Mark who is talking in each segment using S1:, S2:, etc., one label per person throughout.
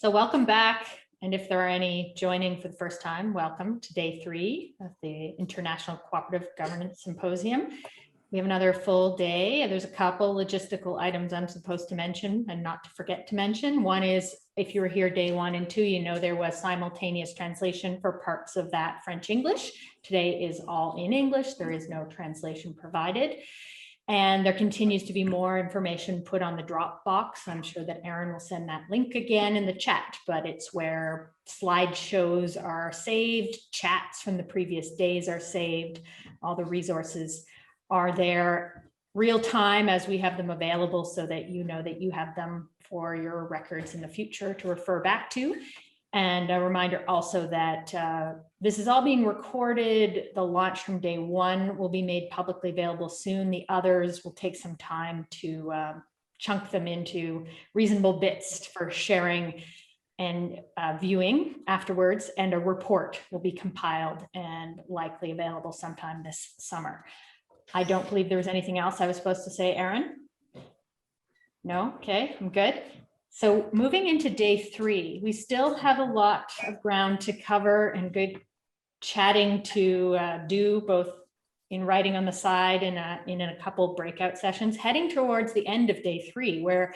S1: So welcome back. And if there are any joining for the first time, welcome to day 3 of the International Cooperative Governance Symposium. We have another full day. There's a couple logistical items I'm supposed to mention and not to forget to mention. One is, if you were here day 1 and 2, you know there was simultaneous translation for parts of that French-English. Today is all in English. There is no translation provided. And there continues to be more information put on the Dropbox. I'm sure that Aaron will send that link again in the chat, but it's where slideshows are saved, chats from the previous days are saved, all the resources are there real time as we have them available so that you know that you have them for your records in the future to refer back to. And a reminder also that this is all being recorded. The launch from day 1 will be made publicly available soon. The others will take some time to chunk them into reasonable bits for sharing and viewing afterwards. And a report will be compiled and likely available sometime this summer. I don't believe there was anything else I was supposed to say, Aaron. No? Okay, I'm good. So moving into day 3, we still have a lot of ground to cover and good chatting to do, both in writing on the side and in a couple breakout sessions, heading towards the end of day 3, where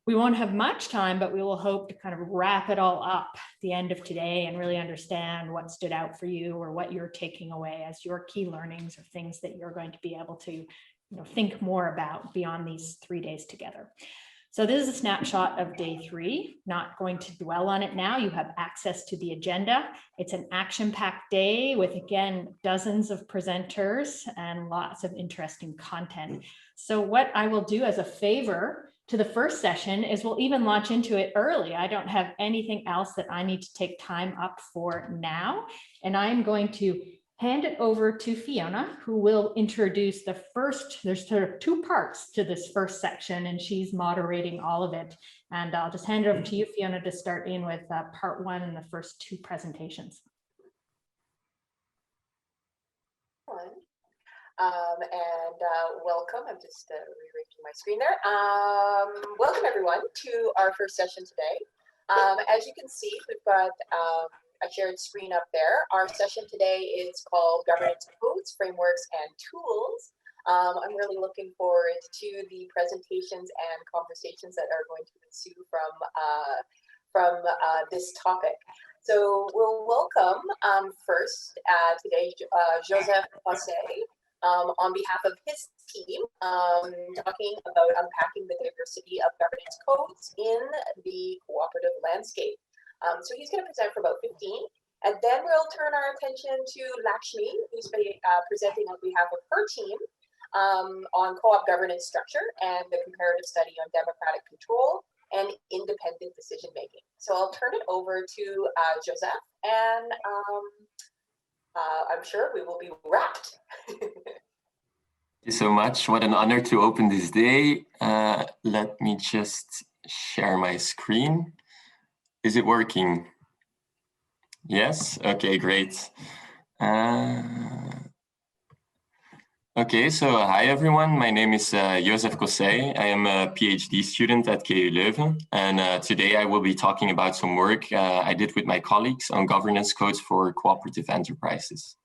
S1: we won't have much time, but we will hope to kind of wrap it all up at the end of today and really understand what stood out for you or what you're taking away as your key learnings or things that you're going to be able to think more about beyond these 3 days together. So this is a snapshot of day 3, not going to dwell on it now. You have access to the agenda. It's an action-packed day with, again, dozens of presenters and lots of interesting content. So what I will do as a favor to the first session is we'll even launch into it early. I don't have anything else that I need to take time up for now. And I'm going to hand it over to Fiona, who will introduce the first, there's sort of 2 parts to this first section, and she's moderating all of it. And I'll just hand it over to you, Fiona, to start in with part 1 and the first 2 presentations.
S2: Welcome. I'm just rearranging my screen there. Welcome everyone to our first session today. As you can see, we've got a shared screen up there. Our session today is called Governance Codes, Frameworks, and Tools. I'm really looking forward to the presentations and conversations that are going to ensue from this topic. So we'll welcome first today Jozef Cossey on behalf of his team, talking about unpacking the diversity of governance codes in the cooperative landscape. So he's going to present for about 15, and then we'll turn our attention to Lakshmi, who's presenting on behalf of her team on co-op governance structure and the comparative study on democratic control and independent decision making. So I'll turn it over to Jozef, and I'm sure we will be wrapped.
S3: Thank you so much. What an honor to open this day. Let me just share my screen. Is it working? Yes? Okay, great. Okay, so hi everyone. My name is Jozef Cossey. I am a PhD student at KU Leuven, and today I will be talking about some work I did with my colleagues on governance codes for cooperative enterprises.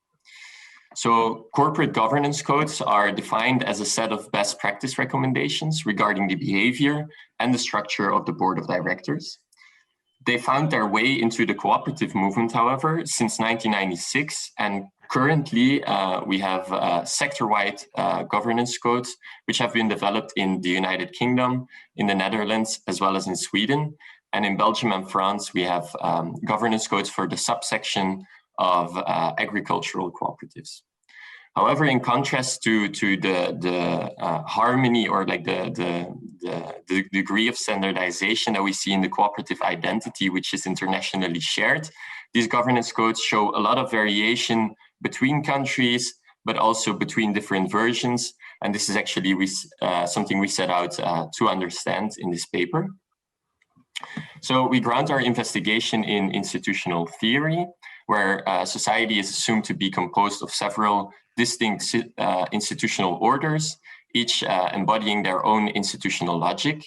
S3: So corporate governance codes are defined as a set of best practice recommendations regarding the behavior and the structure of the board of directors. They found their way into the cooperative movement, however, since 1996, and currently we have sector-wide governance codes which have been developed in the United Kingdom, in the Netherlands, as well as in Sweden. And in Belgium and France, we have governance codes for the subsection of agricultural cooperatives. However, in contrast to the harmony or like the degree of standardization that we see in the cooperative identity, which is internationally shared, these governance codes show a lot of variation between countries, but also between different versions. And this is actually something we set out to understand in this paper. So we ground our investigation in institutional theory, where society is assumed to be composed of several distinct institutional orders, each embodying their own institutional logic.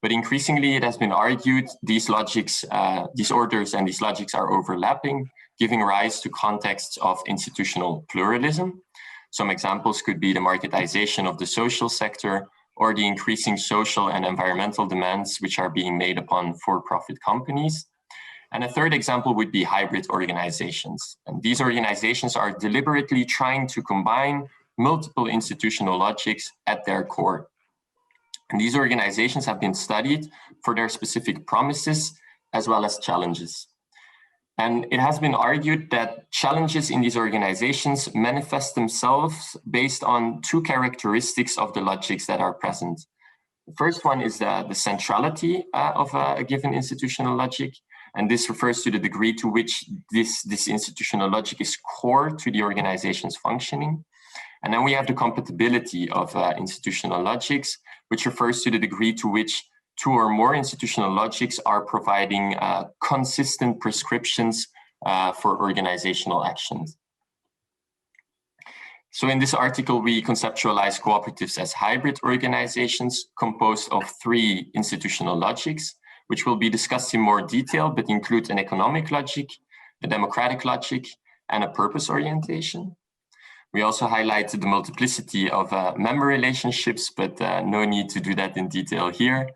S3: But increasingly, it has been argued these logics, these orders and these logics are overlapping, giving rise to contexts of institutional pluralism. Some examples could be the marketization of the social sector or the increasing social and environmental demands which are being made upon for-profit companies. And a third example would be hybrid organizations. And these organizations are deliberately trying to combine multiple institutional logics at their core. And these organizations have been studied for their specific promises as well as challenges. And it has been argued that challenges in these organizations manifest themselves based on two characteristics of the logics that are present. The first one is the centrality of a given institutional logic. And this refers to the degree to which this institutional logic is core to the organization's functioning. And then we have the compatibility of institutional logics, which refers to the degree to which two or more institutional logics are providing consistent prescriptions for organizational actions. So in this article, we conceptualize cooperatives as hybrid organizations composed of three institutional logics, which will be discussed in more detail, but include an economic logic, a democratic logic, and a purpose orientation. We also highlighted the multiplicity of member relationships, but no need to do that in detail here.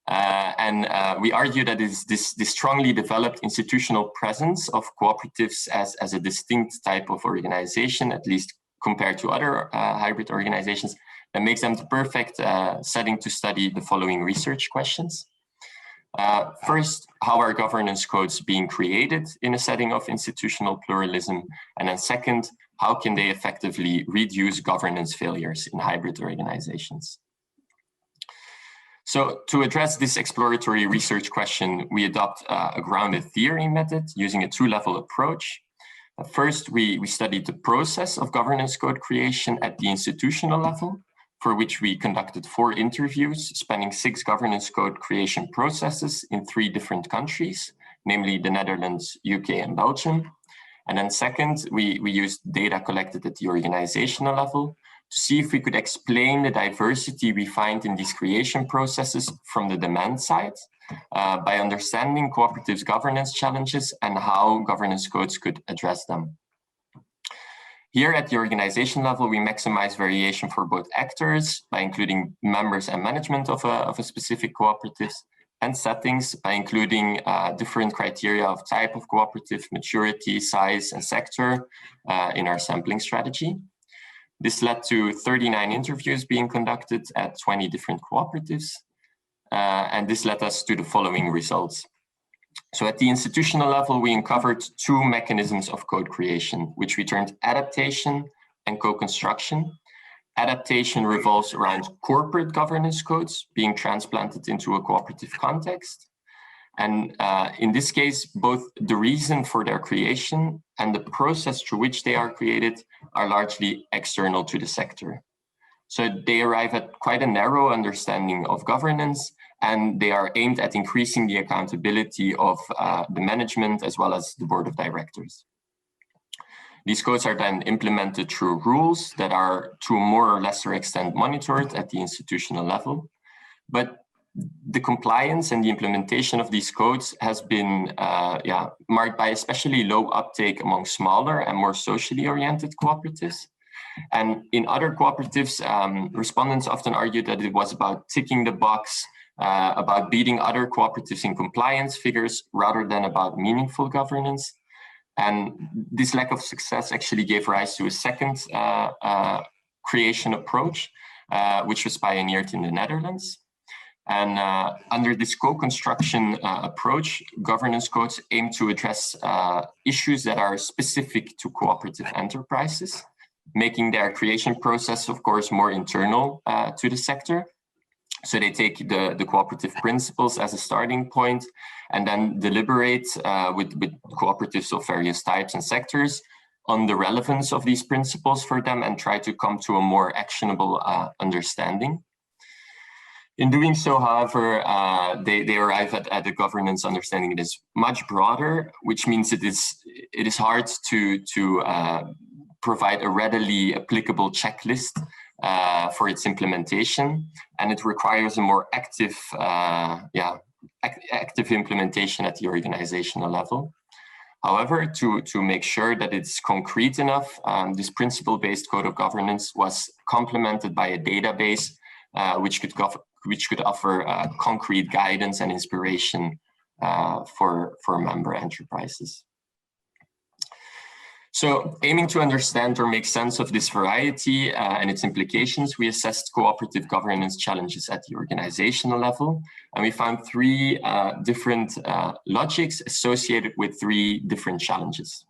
S3: We argue that it's this strongly developed institutional presence of cooperatives as a distinct type of organization, at least compared to other hybrid organizations, that makes them the perfect setting to study the following research questions. First, how are governance codes being created in a setting of institutional pluralism? And then second, how can they effectively reduce governance failures in hybrid organizations? So to address this exploratory research question, we adopt a grounded theory method using a two-level approach. First, we studied the process of governance code creation at the institutional level, for which we conducted 4 interviews spanning 6 governance code creation processes in 3 different countries, namely the Netherlands, UK, and Belgium. And then second, we used data collected at the organizational level to see if we could explain the diversity we find in these creation processes from the demand side by understanding cooperatives' governance challenges and how governance codes could address them. Here at the organization level, we maximize variation for both actors by including members and management of a specific cooperative, and settings by including different criteria of type of cooperative, maturity, size, and sector in our sampling strategy. This led to 39 interviews being conducted at 20 different cooperatives. And this led us to the following results. So at the institutional level, we uncovered 2 mechanisms of code creation, which we termed adaptation and co-construction. Adaptation revolves around corporate governance codes being transplanted into a cooperative context. And in this case, both the reason for their creation and the process through which they are created are largely external to the sector. So they arrive at quite a narrow understanding of governance, and they are aimed at increasing the accountability of the management as well as the board of directors. These codes are then implemented through rules that are to a more or lesser extent monitored at the institutional level. But the compliance and the implementation of these codes has been marked by especially low uptake among smaller and more socially oriented cooperatives. And in other cooperatives, respondents often argued that it was about ticking the box, about beating other cooperatives in compliance figures rather than about meaningful governance. And this lack of success actually gave rise to a second creation approach, which was pioneered in the Netherlands. And under this co-construction approach, governance codes aim to address issues that are specific to cooperative enterprises, making their creation process, of course, more internal to the sector. So they take the cooperative principles as a starting point and then deliberate with cooperatives of various types and sectors on the relevance of these principles for them and try to come to a more actionable understanding. In doing so, however, they arrive at a governance understanding that is much broader, which means it is hard to provide a readily applicable checklist for its implementation, and it requires a more active implementation at the organizational level. However, to make sure that it's concrete enough, this principle-based code of governance was complemented by a database which could offer concrete guidance and inspiration for member enterprises. So, aiming to understand or make sense of this variety and its implications, we assessed cooperative governance challenges at the organizational level, and we found three different logics associated with three different challenges.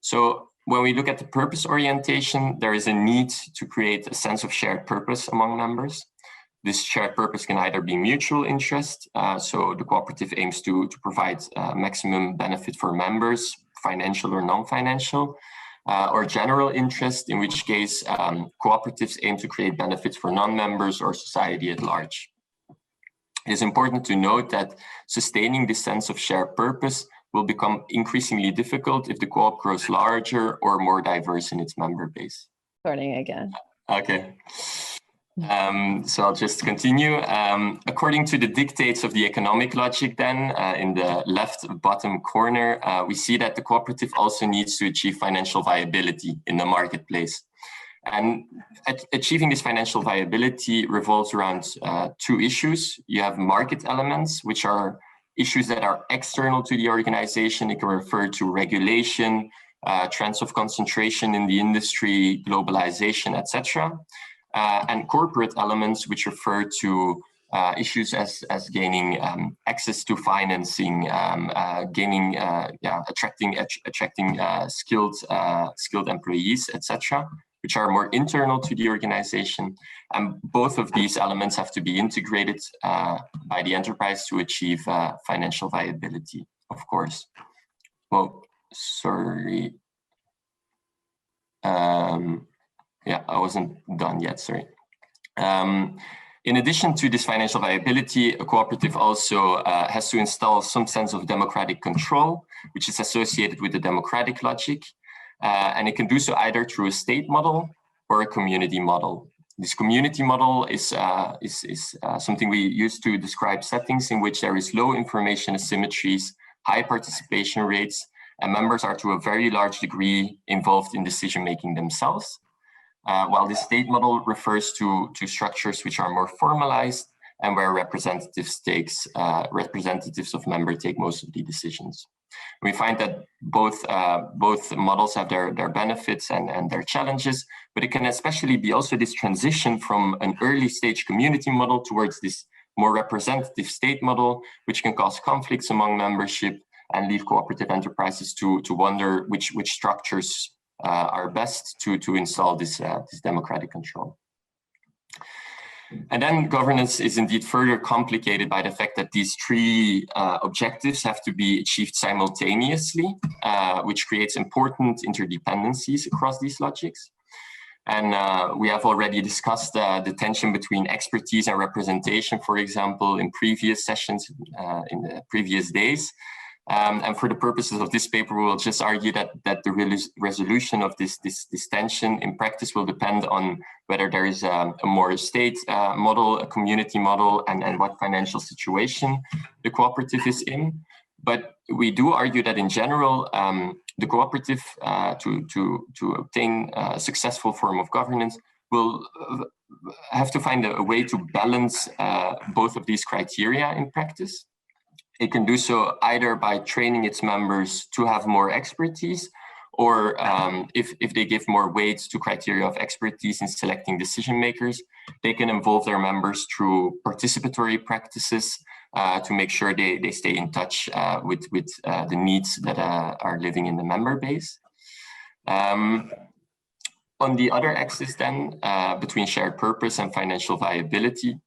S3: So, when we look at the purpose orientation, there is a need to create a sense of shared purpose among members. This shared purpose can either be mutual interest, so the cooperative aims to provide maximum benefit for members, financial or non-financial, or general interest, in which case cooperatives aim to create benefits for non-members or society at large. It is important to note that sustaining this sense of shared purpose will become increasingly difficult if the co-op grows larger or more diverse in its member base.
S4: Starting again.
S3: Okay. So I'll just continue. According to the dictates of the economic logic then, in the left bottom corner, we see that the cooperative also needs to achieve financial viability in the marketplace. And achieving this financial viability revolves around two issues. You have market elements, which are issues that are external to the organization. It can refer to regulation, trends of concentration in the industry, globalization, etc. And corporate elements, which refer to issues as gaining access to financing, attracting skilled employees, etc., which are more internal to the organization. And both of these elements have to be integrated by the enterprise to achieve financial viability, of course. Well, sorry. Yeah, I wasn't done yet, sorry. In addition to this financial viability, a cooperative also has to install some sense of democratic control, which is associated with the democratic logic. And it can do so either through a state model or a community model. This community model is something we use to describe settings in which there is low information asymmetries, high participation rates, and members are to a very large degree involved in decision-making themselves. While the state model refers to structures which are more formalized and where representatives of members take most of the decisions. We find that both models have their benefits and their challenges, but it can especially be also this transition from an early stage community model towards this more representative state model, which can cause conflicts among membership and lead cooperative enterprises to wonder which structures are best to install this democratic control. And then governance is indeed further complicated by the fact that these three objectives have to be achieved simultaneously, which creates important interdependencies across these logics. And we have already discussed the tension between expertise and representation, for example, in previous sessions, in the previous days. And for the purposes of this paper, we will just argue that the resolution of this tension in practice will depend on whether there is a more state model, a community model, and what financial situation the cooperative is in. But we do argue that in general, the cooperative, to obtain a successful form of governance, will have to find a way to balance both of these criteria in practice. It can do so either by training its members to have more expertise, or if they give more weight to criteria of expertise in selecting decision makers, they can involve their members through participatory practices to make sure they stay in touch with the needs that are living in the member base. On the other axis then, between shared purpose and financial viability,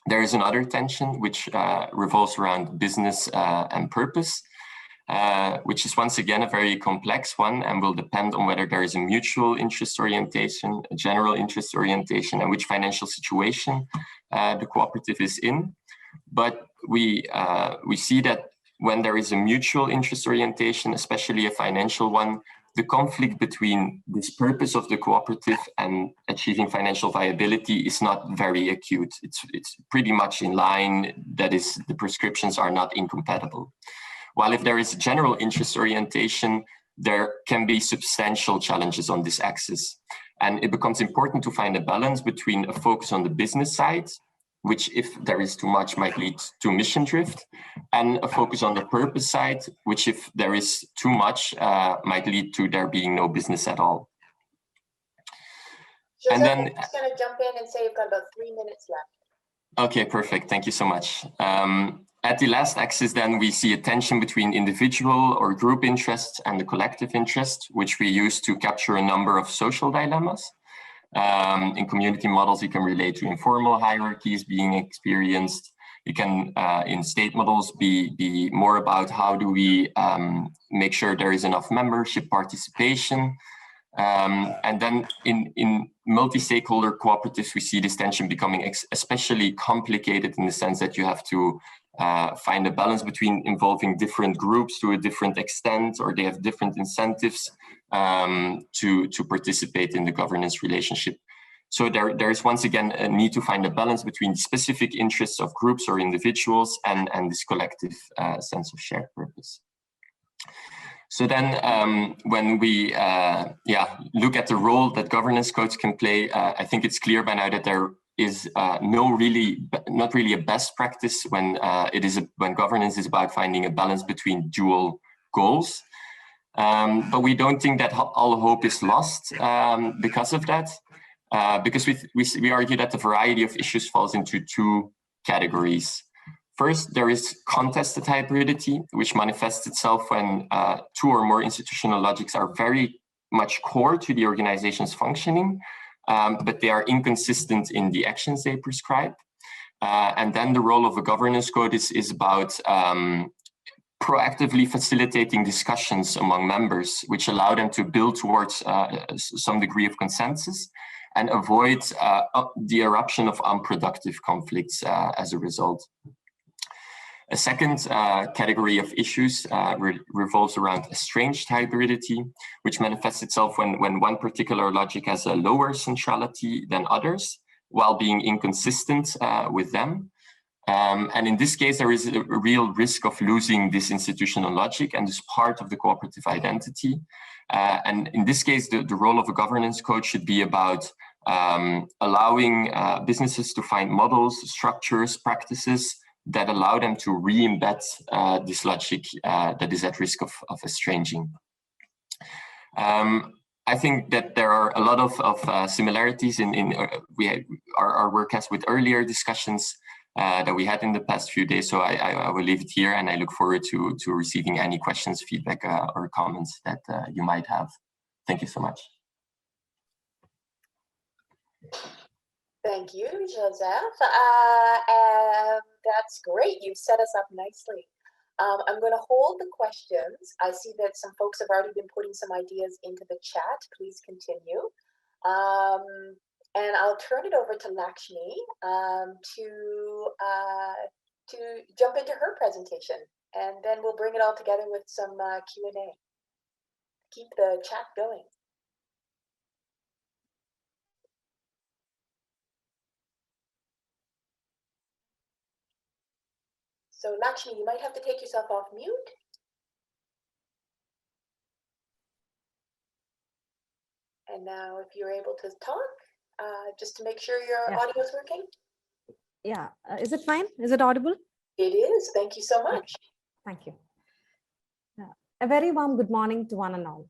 S3: there is another tension which revolves around business and purpose, which is once again a very complex one and will depend on whether there is a mutual interest orientation, a general interest orientation, and which financial situation the cooperative is in. But we see that when there is a mutual interest orientation, especially a financial one, the conflict between this purpose of the cooperative and achieving financial viability is not very acute. It's pretty much in line, that is, the prescriptions are not incompatible. While if there is general interest orientation, there can be substantial challenges on this axis. And it becomes important to find a balance between a focus on the business side, which if there is too much might lead to mission drift, and a focus on the purpose side, which if there is too much might lead to there being no business at all.
S2: Jozef,
S3: And then
S2: I'm just going to jump in and say you've got about 3 minutes left.
S3: Okay, perfect. Thank you so much. At the last axis, then we see a tension between individual or group interests and the collective interest, which we use to capture a number of social dilemmas. In community models, you can relate to informal hierarchies being experienced. You can, in state models, be more about how do we make sure there is enough membership participation. And then in multi-stakeholder cooperatives, we see this tension becoming especially complicated in the sense that you have to find a balance between involving different groups to a different extent, or they have different incentives to participate in the governance relationship. So there is once again a need to find a balance between specific interests of groups or individuals and this collective sense of shared purpose. So then when we look at the role that governance codes can play, I think it's clear by now that there is not really a best practice when when governance is about finding a balance between dual goals. But we don't think that all hope is lost because of that, because we argue that the variety of issues falls into two categories. First, there is contested hybridity, which manifests itself when two or more institutional logics are very much core to the organization's functioning, but they are inconsistent in the actions they prescribe. And then the role of a governance code is about proactively facilitating discussions among members, which allow them to build towards some degree of consensus and avoid the eruption of unproductive conflicts as a result. A second category of issues revolves around estranged hybridity, which manifests itself when one particular logic has a lower centrality than others, while being inconsistent with them. And in this case, there is a real risk of losing this institutional logic and this part of the cooperative identity. And in this case, the role of a governance code should be about allowing businesses to find models, structures, practices that allow them to re-embed this logic that is at risk of estranging. I think that there are a lot of similarities in our work has with earlier discussions that we had in the past few days. So I will leave it here, and I look forward to receiving any questions, feedback, or comments that you might have. Thank you so much.
S2: Thank you, Jozef. That's great. You've set us up nicely. I'm going to hold the questions. I see that some folks have already been putting some ideas into the chat. Please continue. And I'll turn it over to Lakshmi to jump into her presentation, and then we'll bring it all together with some Q&A. Keep the chat going. So Lakshmi, you might have to take yourself off mute. And now if you're able to talk, just to make sure your audio is working.
S4: Yeah, is it fine? Is it audible?
S2: It is. Thank you so much.
S4: Thank you. A very warm good morning to one and all.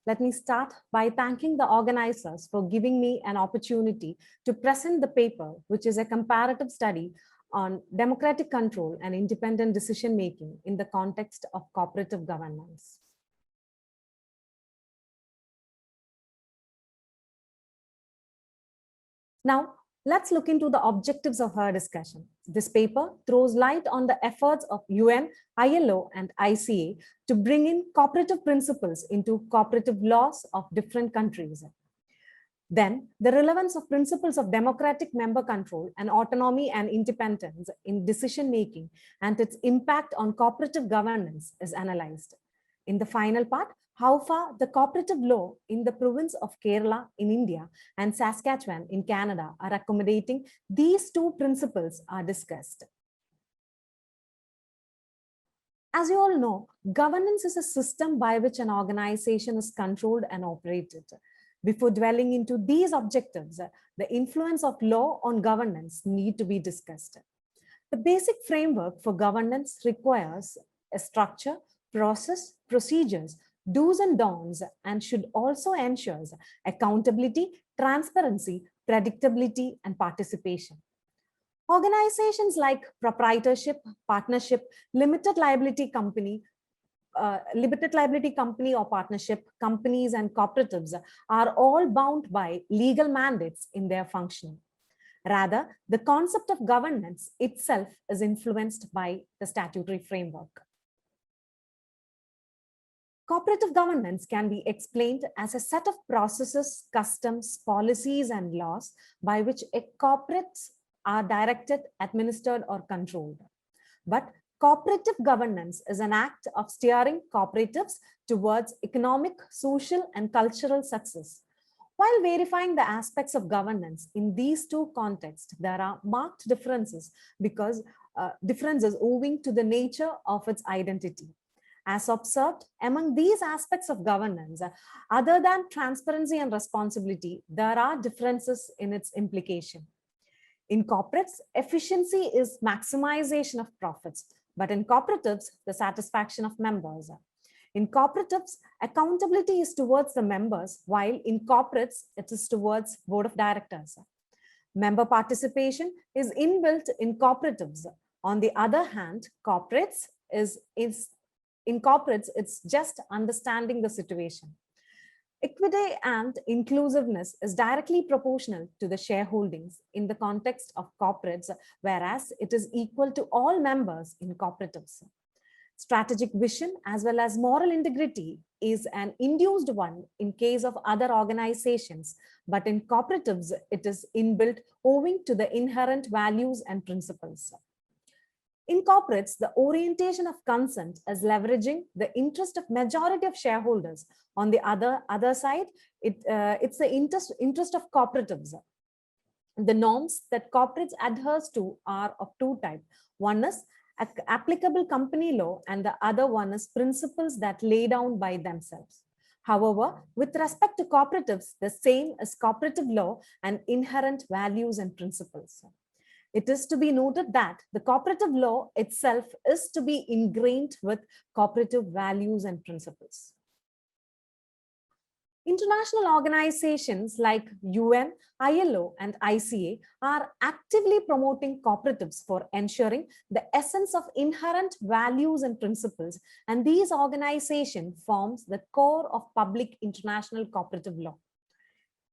S4: Let me start by thanking the organizers for giving me an opportunity to present the paper, which is a comparative study on democratic control and independent decision-making in the context of cooperative governance. Now, let's look into the objectives of our discussion. This paper throws light on the efforts of UN, ILO, and ICA to bring in cooperative principles into cooperative laws of different countries. Then, the relevance of principles of democratic member control and autonomy and independence in decision-making and its impact on cooperative governance is analyzed. In the final part, how far the cooperative law in the province of Kerala in India and Saskatchewan in Canada are accommodating these two principles are discussed. As you all know, governance is a system by which an organization is controlled and operated. Before dwelling into these objectives, the influence of law on governance need to be discussed. The basic framework for governance requires a structure, process, procedures, do's and don'ts, and should also ensure accountability, transparency, predictability, and participation. Organizations like proprietorship, partnership, limited liability company or partnership, companies and cooperatives are all bound by legal mandates in their functioning. Rather, the concept of governance itself is influenced by the statutory framework. Cooperative governance can be explained as a set of processes, customs, policies, and laws by which corporates are directed, administered, or controlled. But cooperative governance is an act of steering cooperatives towards economic, social, and cultural success. While verifying the aspects of governance in these two contexts, there are marked differences owing to the nature of its identity. As observed, among these aspects of governance, other than transparency and responsibility, there are differences in its implication. In corporates, efficiency is maximization of profits, but in cooperatives, the satisfaction of members. In cooperatives, accountability is towards the members, while in corporates, it is towards board of directors. Member participation is inbuilt in cooperatives. On the other hand, in corporates, it's just understanding the situation. Equity and inclusiveness is directly proportional to the shareholdings in the context of corporates, whereas it is equal to all members in cooperatives. Strategic vision as well as moral integrity is an induced one in case of other organizations, but in cooperatives, it is inbuilt owing to the inherent values and principles. In corporates, the orientation of consent is leveraging the interest of majority of shareholders. On the other side, it's the interest of cooperatives. The norms that corporates adheres to are of two types. One is applicable company law, and the other one is principles that lay down by themselves. However, with respect to cooperatives, the same is cooperative law and inherent values and principles. It is to be noted that the cooperative law itself is to be ingrained with cooperative values and principles. International organizations like UN, ILO, and ICA are actively promoting cooperatives for ensuring the essence of inherent values and principles, and these organizations forms the core of public international cooperative law.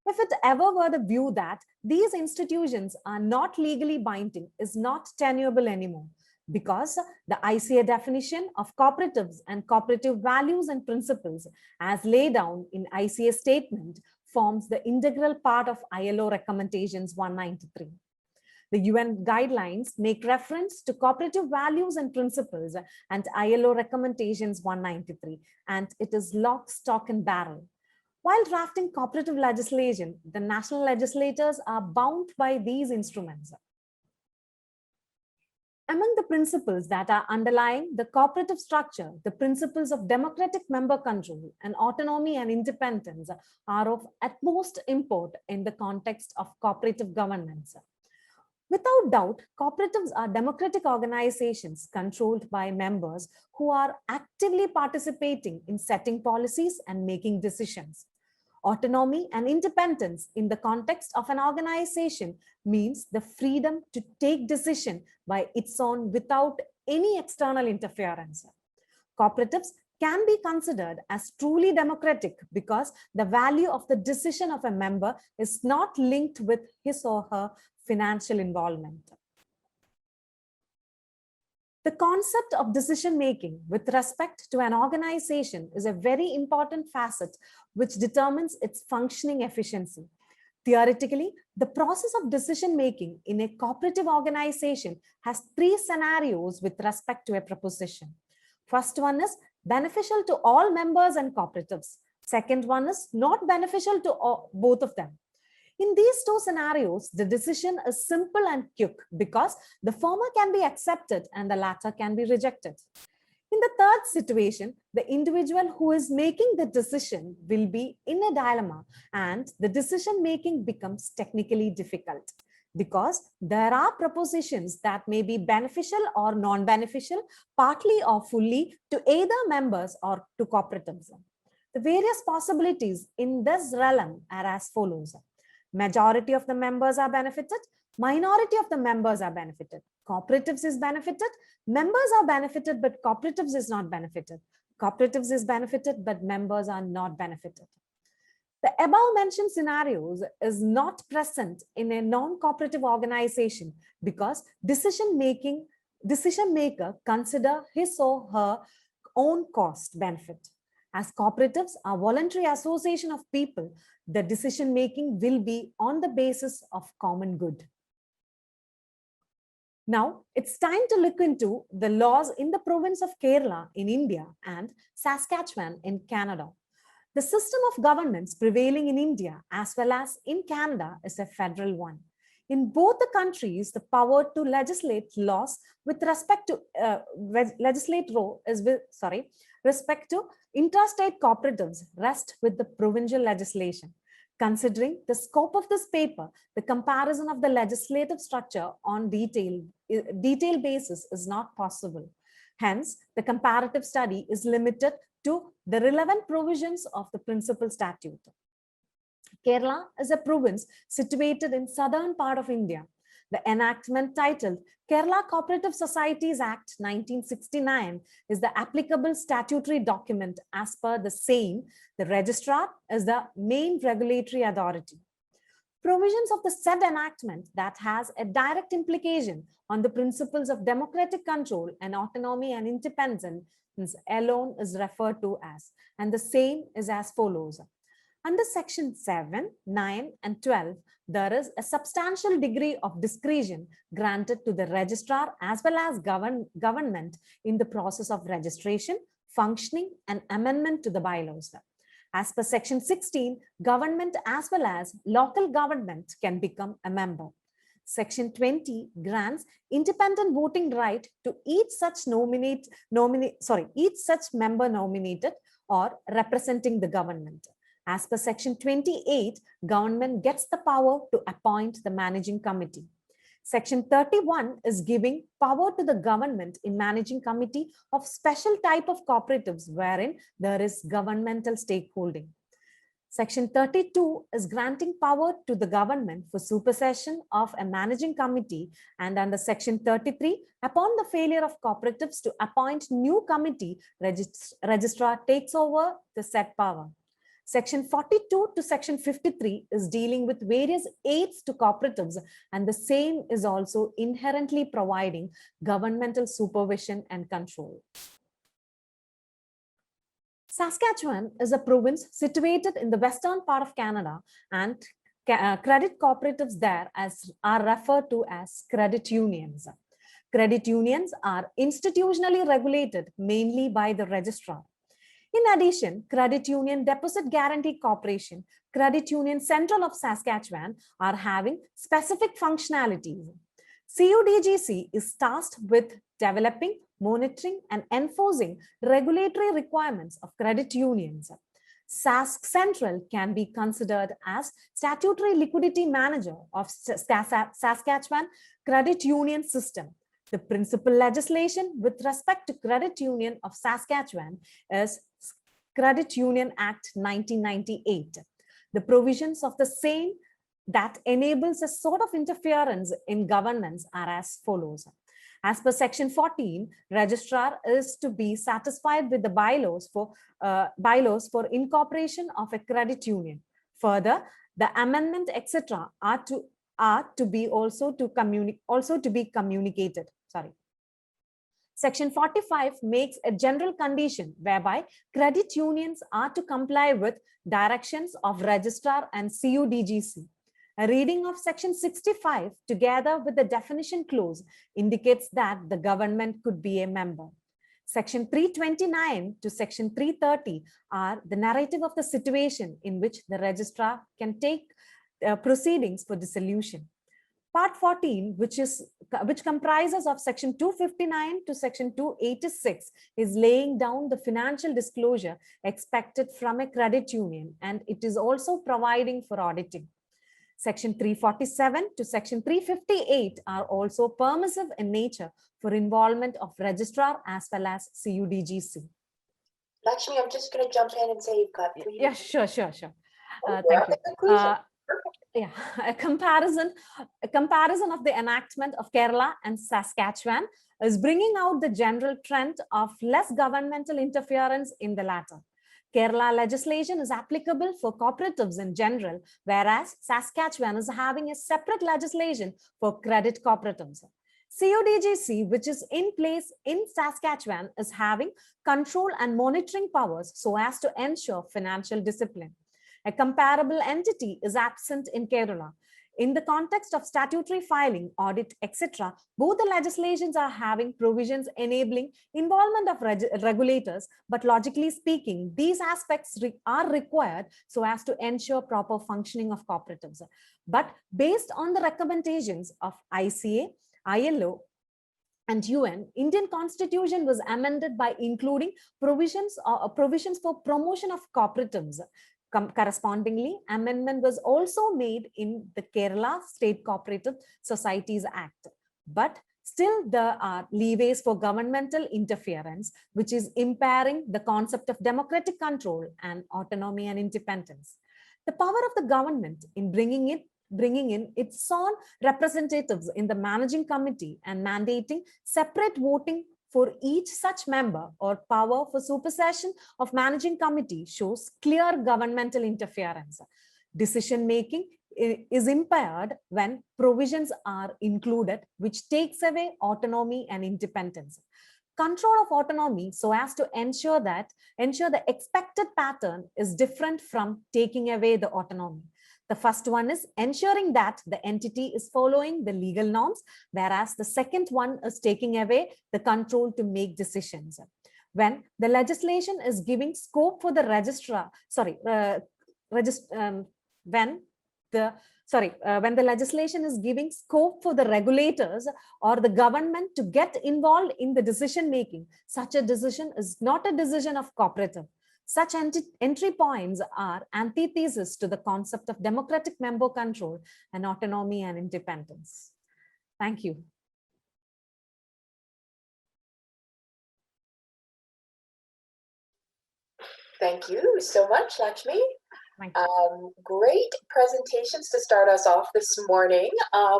S4: If it ever were the view that these institutions are not legally binding is not tenable anymore, because the ICA definition of cooperatives and cooperative values and principles as laid down in ICA statement forms the integral part of ILO recommendations 193. The UN guidelines make reference to cooperative values and principles and ILO recommendations 193, and it is lock, stock, and barrel. While drafting cooperative legislation, the national legislators are bound by these instruments. Among the principles that are underlying the cooperative structure, the principles of democratic member control and autonomy and independence are of utmost import in the context of cooperative governance. Without doubt, cooperatives are democratic organizations controlled by members who are actively participating in setting policies and making decisions. Autonomy and independence in the context of an organization means the freedom to take decision by its own without any external interference. Cooperatives can be considered as truly democratic because the value of the decision of a member is not linked with his or her financial involvement. The concept of decision-making with respect to an organization is a very important facet which determines its functioning efficiency. Theoretically, the process of decision-making in a cooperative organization has three scenarios with respect to a proposition. First one is beneficial to all members and cooperatives. Second one is not beneficial to both of them. In these two scenarios, the decision is simple and quick because the former can be accepted and the latter can be rejected. In the third situation, the individual who is making the decision will be in a dilemma and the decision making becomes technically difficult because there are propositions that may be beneficial or non-beneficial, partly or fully to either members or to cooperatives. The various possibilities in this realm are as follows. Majority of the members are benefited, minority of the members are benefited, cooperatives is benefited, members are benefited, but cooperatives is not benefited. Cooperatives is benefited, but members are not benefited. The above mentioned scenarios is not present in a non-cooperative organization because decision maker consider his or her own cost benefit. As cooperatives are voluntary association of people, the decision making will be on the basis of common good. Now, it's time to look into the laws in the province of Kerala in India and Saskatchewan in Canada. The system of governments prevailing in India as well as in Canada is a federal one. In both the countries, the power to legislate laws with respect to respect to interstate cooperatives rest with the provincial legislation. Considering the scope of this paper, the comparison of the legislative structure on detail basis is not possible. Hence, the comparative study is limited to the relevant provisions of the principal statute. Kerala is a province situated in southern part of India. The enactment titled Kerala Cooperative Societies Act 1969 is the applicable statutory document. As per the same, the registrar is the main regulatory authority. Provisions of the said enactment that has a direct implication on the principles of democratic control and autonomy and independence alone is referred to as, and the same is as follows. Under section 7, 9 and 12, there is a substantial degree of discretion granted to the registrar as well as government in the process of registration, functioning and amendment to the bylaws. As per section 16, government as well as local government can become a member. Section 20 grants independent voting right to each such member nominated or representing the government. As per section 28, government gets the power to appoint the managing committee. Section 31 is giving power to the government in managing committee of special type of cooperatives wherein there is governmental stakeholding. Section 32 is granting power to the government for supersession of a managing committee, and under section 33, upon the failure of cooperatives to appoint new committee, registrar takes over the said power. Section 42 to section 53 is dealing with various aids to cooperatives, and the same is also inherently providing governmental supervision and control. Saskatchewan is a province situated in the western part of Canada, and credit cooperatives there are referred to as credit unions. Credit unions are institutionally regulated mainly by the registrar. In addition, Credit Union Deposit Guarantee Corporation, Credit Union Central of Saskatchewan are having specific functionalities. CUDGC is tasked with developing, monitoring, and enforcing regulatory requirements of credit unions. Sask Central can be considered as statutory liquidity manager of Saskatchewan credit union system. The principal legislation with respect to Credit Union of Saskatchewan is Credit Union Act 1998. The provisions of the same that enables a sort of interference in governance are as follows. As per section 14, registrar is to be satisfied with the bylaws for incorporation of a credit union. Further, the amendment, etc., are to be communicated. Section 45 makes a general condition whereby credit unions are to comply with directions of registrar and CUDGC. A reading of section 65 together with the definition clause indicates that the government could be a member. Section 329 to Section 330 are the narrative of the situation in which the registrar can take proceedings for dissolution. Part 14, which comprises of Section 259 to Section 286, is laying down the financial disclosure expected from a credit union, and it is also providing for auditing. Section 347 to Section 358 are also permissive in nature for involvement of registrar as well as CUDGC.
S2: Lakshmi, I'm just going to jump in and say you've got 3
S4: Yeah, sure.
S2: Oh,
S4: Thank
S2: we're at
S4: you.
S2: the conclusion. Perfect.
S4: Yeah, a comparison of the enactment of Kerala and Saskatchewan is bringing out the general trend of less governmental interference in the latter. Kerala legislation is applicable for cooperatives in general, whereas Saskatchewan is having a separate legislation for credit cooperatives. CUDGC, which is in place in Saskatchewan, is having control and monitoring powers so as to ensure financial discipline. A comparable entity is absent in Kerala. In the context of statutory filing, audit, etc., both the legislations are having provisions enabling involvement of regulators, but logically speaking, these aspects are required so as to ensure proper functioning of cooperatives. But based on the recommendations of ICA, ILO, and UN, Indian Constitution was amended by including provisions for promotion of cooperatives. Correspondingly, amendment was also made in the Kerala State Cooperative Societies Act. But still there are leeways for governmental interference, which is impairing the concept of democratic control and autonomy and independence. The power of the government in bringing in its own representatives in the managing committee and mandating separate voting for each such member or power for supersession of managing committee shows clear governmental interference. Decision making is impaired when provisions are included, which takes away autonomy and independence. Control of autonomy so as to ensure the expected pattern is different from taking away the autonomy. The first one is ensuring that the entity is following the legal norms, whereas the second one is taking away the control to make decisions. When the legislation is giving scope for the registrar, when the legislation is giving scope for the regulators or the government to get involved in the decision making, such a decision is not a decision of cooperative. Such entry points are antithesis to the concept of democratic member control and autonomy and independence. Thank you.
S2: Thank you so much, Lakshmi. Great presentations to start us off this morning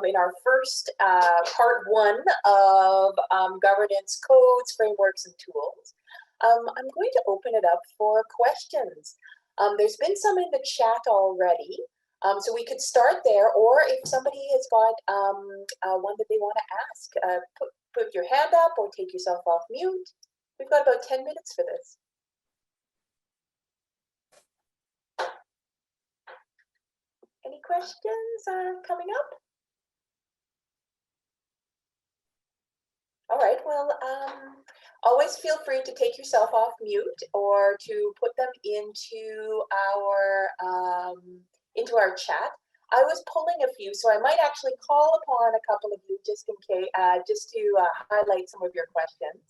S2: in our first part 1 of governance codes, frameworks, and tools. I'm going to open it up for questions. There's been some in the chat already, so we could start there, or if somebody has got one that they want to ask, put your hand up or take yourself off mute. We've got about 10 minutes for this. Any questions coming up? All right, well, always feel free to take yourself off mute or to put them into our chat. I was pulling a few, so I might actually call upon a couple of you just in case, just to highlight some of your questions.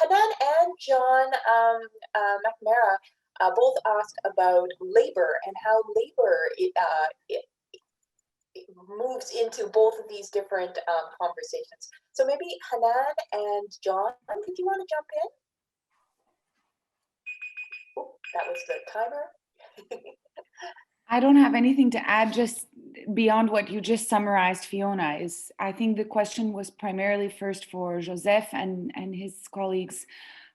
S2: Hanan and John McNamara both asked about labor and how labor it moves into both of these different conversations. So maybe Hanan and John, did you want to jump in? Oh, that was the timer.
S5: I don't have anything to add just beyond what you just summarized, Fiona. I think the question was primarily first for Jozef and his colleagues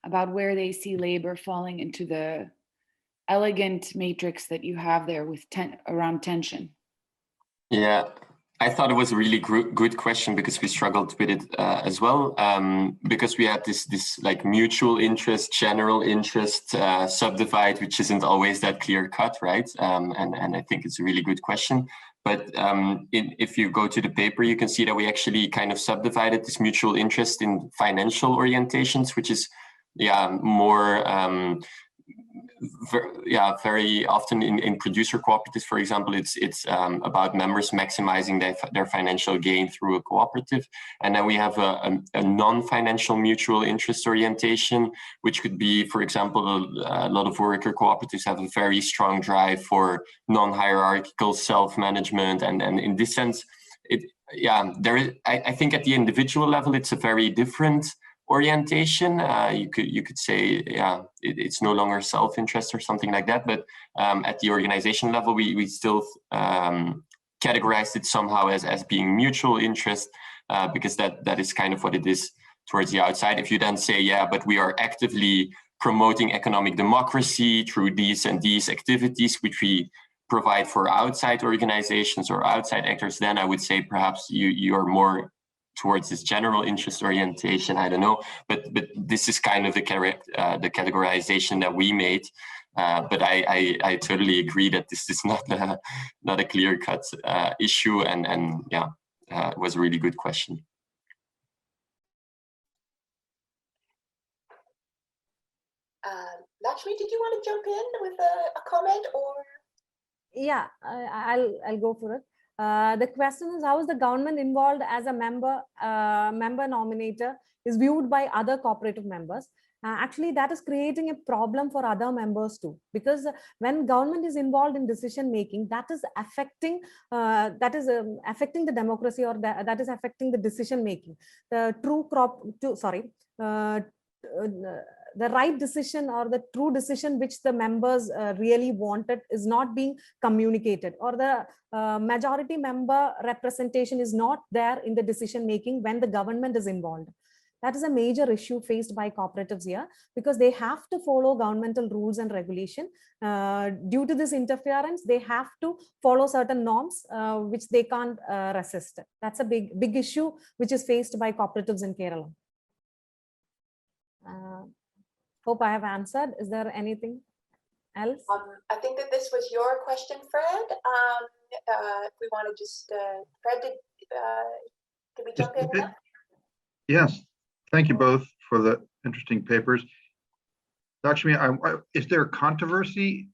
S5: about where they see labor falling into the elegant matrix that you have there with around tension. Yeah, I thought it was a really good question because we struggled with it as well, because we had this like mutual interest, general interest subdivide, which isn't always that clear cut, right? And I think it's a really good question.
S3: But if you go to the paper, you can see that we actually kind of subdivided this mutual interest in financial orientations, which is more very often in producer cooperatives, for example, it's about members maximizing their financial gain through a cooperative. And then we have a non-financial mutual interest orientation, which could be, for example, a lot of worker cooperatives have a very strong drive for non-hierarchical self-management. And in this sense, I think at the individual level, it's a very different orientation. You could say, it's no longer self-interest or something like that. But at the organization level, we still categorized it somehow as being mutual interest, because that is kind of what it is towards the outside. If you then say, but we are actively promoting economic democracy through these and these activities, which we provide for outside organizations or outside actors, then I would say perhaps you are more towards this general interest orientation. I don't know, but this is kind of the categorization that we made. But I totally agree that this is not a clear-cut issue, and it was a really good question.
S2: Lakshmi, did you want to jump in with a comment, or?
S4: Yeah, I'll go for it. The question is, how is the government involved as a member nominator is viewed by other cooperative members? Actually, that is creating a problem for other members too, because when government is involved in decision making, that is affecting the democracy, or that is affecting the decision making. The the right decision or the true decision which the members really wanted is not being communicated, or the majority member representation is not there in the decision making when the government is involved. That is a major issue faced by cooperatives here, because they have to follow governmental rules and regulation. Due to this interference, they have to follow certain norms which they can't resist. That's a big issue which is faced by cooperatives in Kerala. Hope I have answered. Is there anything else?
S2: I think that this was your question, Fred. If we want to just, Fred, did we jump in now?
S6: Yes, thank you both for the interesting papers. Lakshmi, is there controversy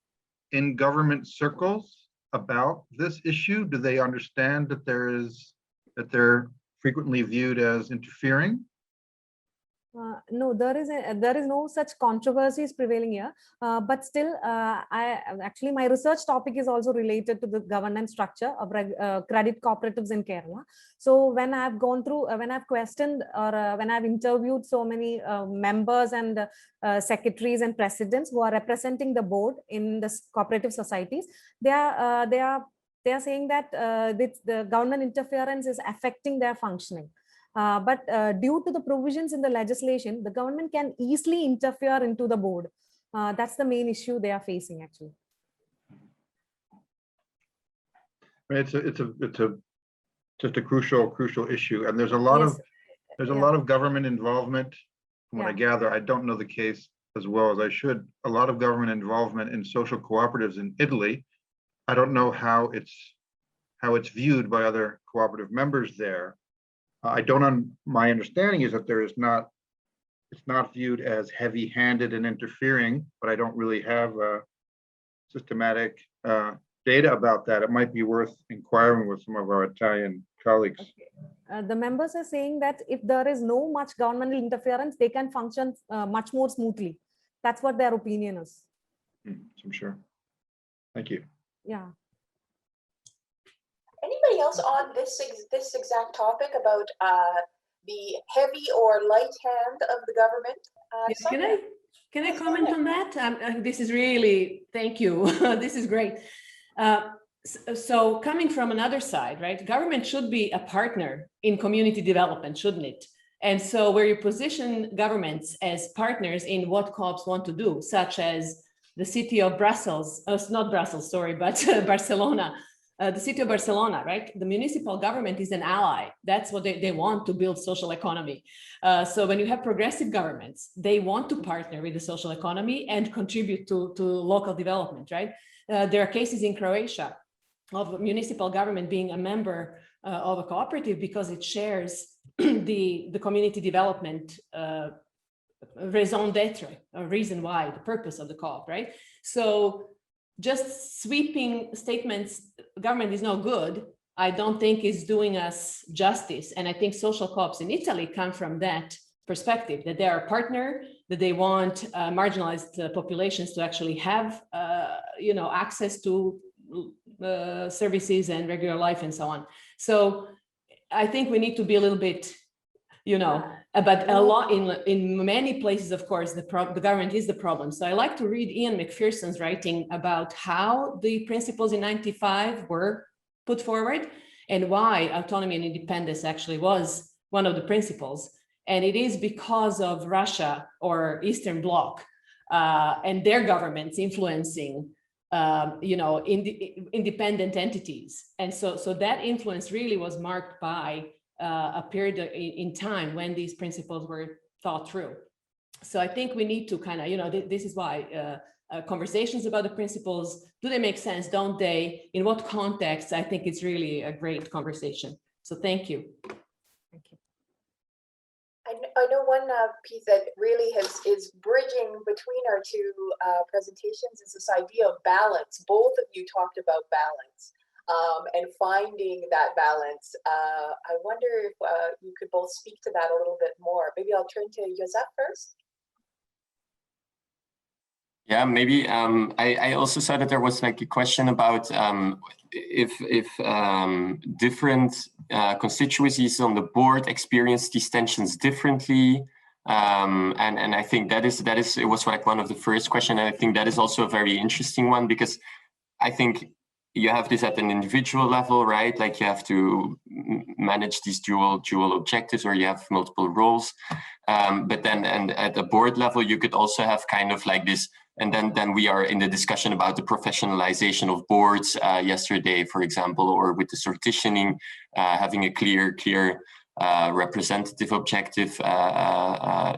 S6: in government circles about this issue? Do they understand that they're frequently viewed as interfering?
S4: No, there is no such controversies prevailing here, but still, actually my research topic is also related to the governance structure of credit cooperatives in Kerala. So when I've gone through, when I've questioned, or when I've interviewed so many members and secretaries and presidents who are representing the board in the cooperative societies, they are saying that the government interference is affecting their functioning. But due to the provisions in the legislation, the government can easily interfere into the board. That's the main issue they are facing, actually.
S6: It's just a crucial issue, and there's a lot of government involvement. From what I gather, I don't know the case as well as I should. A lot of government involvement in social cooperatives in Italy. I don't know how it's viewed by other cooperative members there. My understanding is that it's not viewed as heavy-handed and interfering, but I don't really have systematic data about that. It might be worth inquiring with some of our Italian colleagues.
S4: Okay. The members are saying that if there is no much governmental interference, they can function much more smoothly. That's what their opinion is.
S6: I'm sure. Thank you.
S4: Yeah.
S2: Anybody else on this exact topic about the heavy or light hand of the government?
S7: Can I comment on that? This is really, thank you. This is great. So coming from another side, right? Government should be a partner in community development, shouldn't it? And so where you position governments as partners in what co-ops want to do, such as the city of Brussels, not Brussels, sorry, but Barcelona. The city of Barcelona, right? The municipal government is an ally. That's what they want to build social economy. So when you have progressive governments, they want to partner with the social economy and contribute to local development, right? There are cases in Croatia of municipal government being a member of a cooperative because it shares the community development raison d'etre, a reason why, the purpose of the co-op, right? So just sweeping statements, government is no good, I don't think is doing us justice. And I think social co-ops in Italy come from that perspective, that they are a partner, that they want marginalized populations to actually have, access to services and regular life and so on. So I think we need to be a little bit, but a lot in many places, of course, the government is the problem. So I like to read Ian McPherson's writing about how the principles in 95 were put forward and why autonomy and independence actually was one of the principles. And it is because of Russia or Eastern Bloc and their governments influencing, independent entities. And so that influence really was marked by a period in time when these principles were thought through. So I think we need to kind of, this is why conversations about the principles, do they make sense? Don't they? In what context? I think it's really a great conversation. So thank you.
S4: Thank you.
S2: I know one piece that really is bridging between our two presentations is this idea of balance. Both of you talked about balance and finding that balance. I wonder if you could both speak to that a little bit more. Maybe I'll turn to Jozef first.
S3: Yeah, maybe I also saw that there was like a question about if different constituencies on the board experience these tensions differently, and I think that is it was like one of the first questions, and I think that is also a very interesting one, because I think you have this at an individual level, right? Like you have to manage these dual objectives, or you have multiple roles, but then and at the board level you could also have kind of like this. And then we are in the discussion about the professionalization of boards yesterday, for example, or with the sortitioning, having a clear representative objective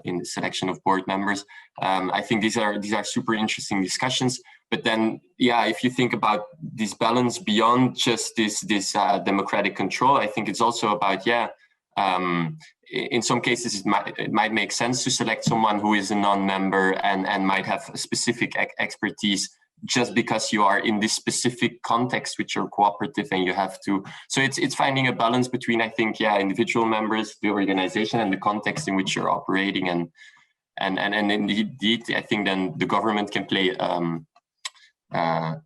S3: in the selection of board members. I think these are super interesting discussions. But then, yeah, if you think about this balance beyond just this democratic control, I think it's also about, in some cases, it might make sense to select someone who is a non-member and might have a specific expertise just because you are in this specific context with your cooperative, and you have to. So it's finding a balance between, I think, individual members, the organization, and the context in which you're operating, and indeed, I think then the government can play a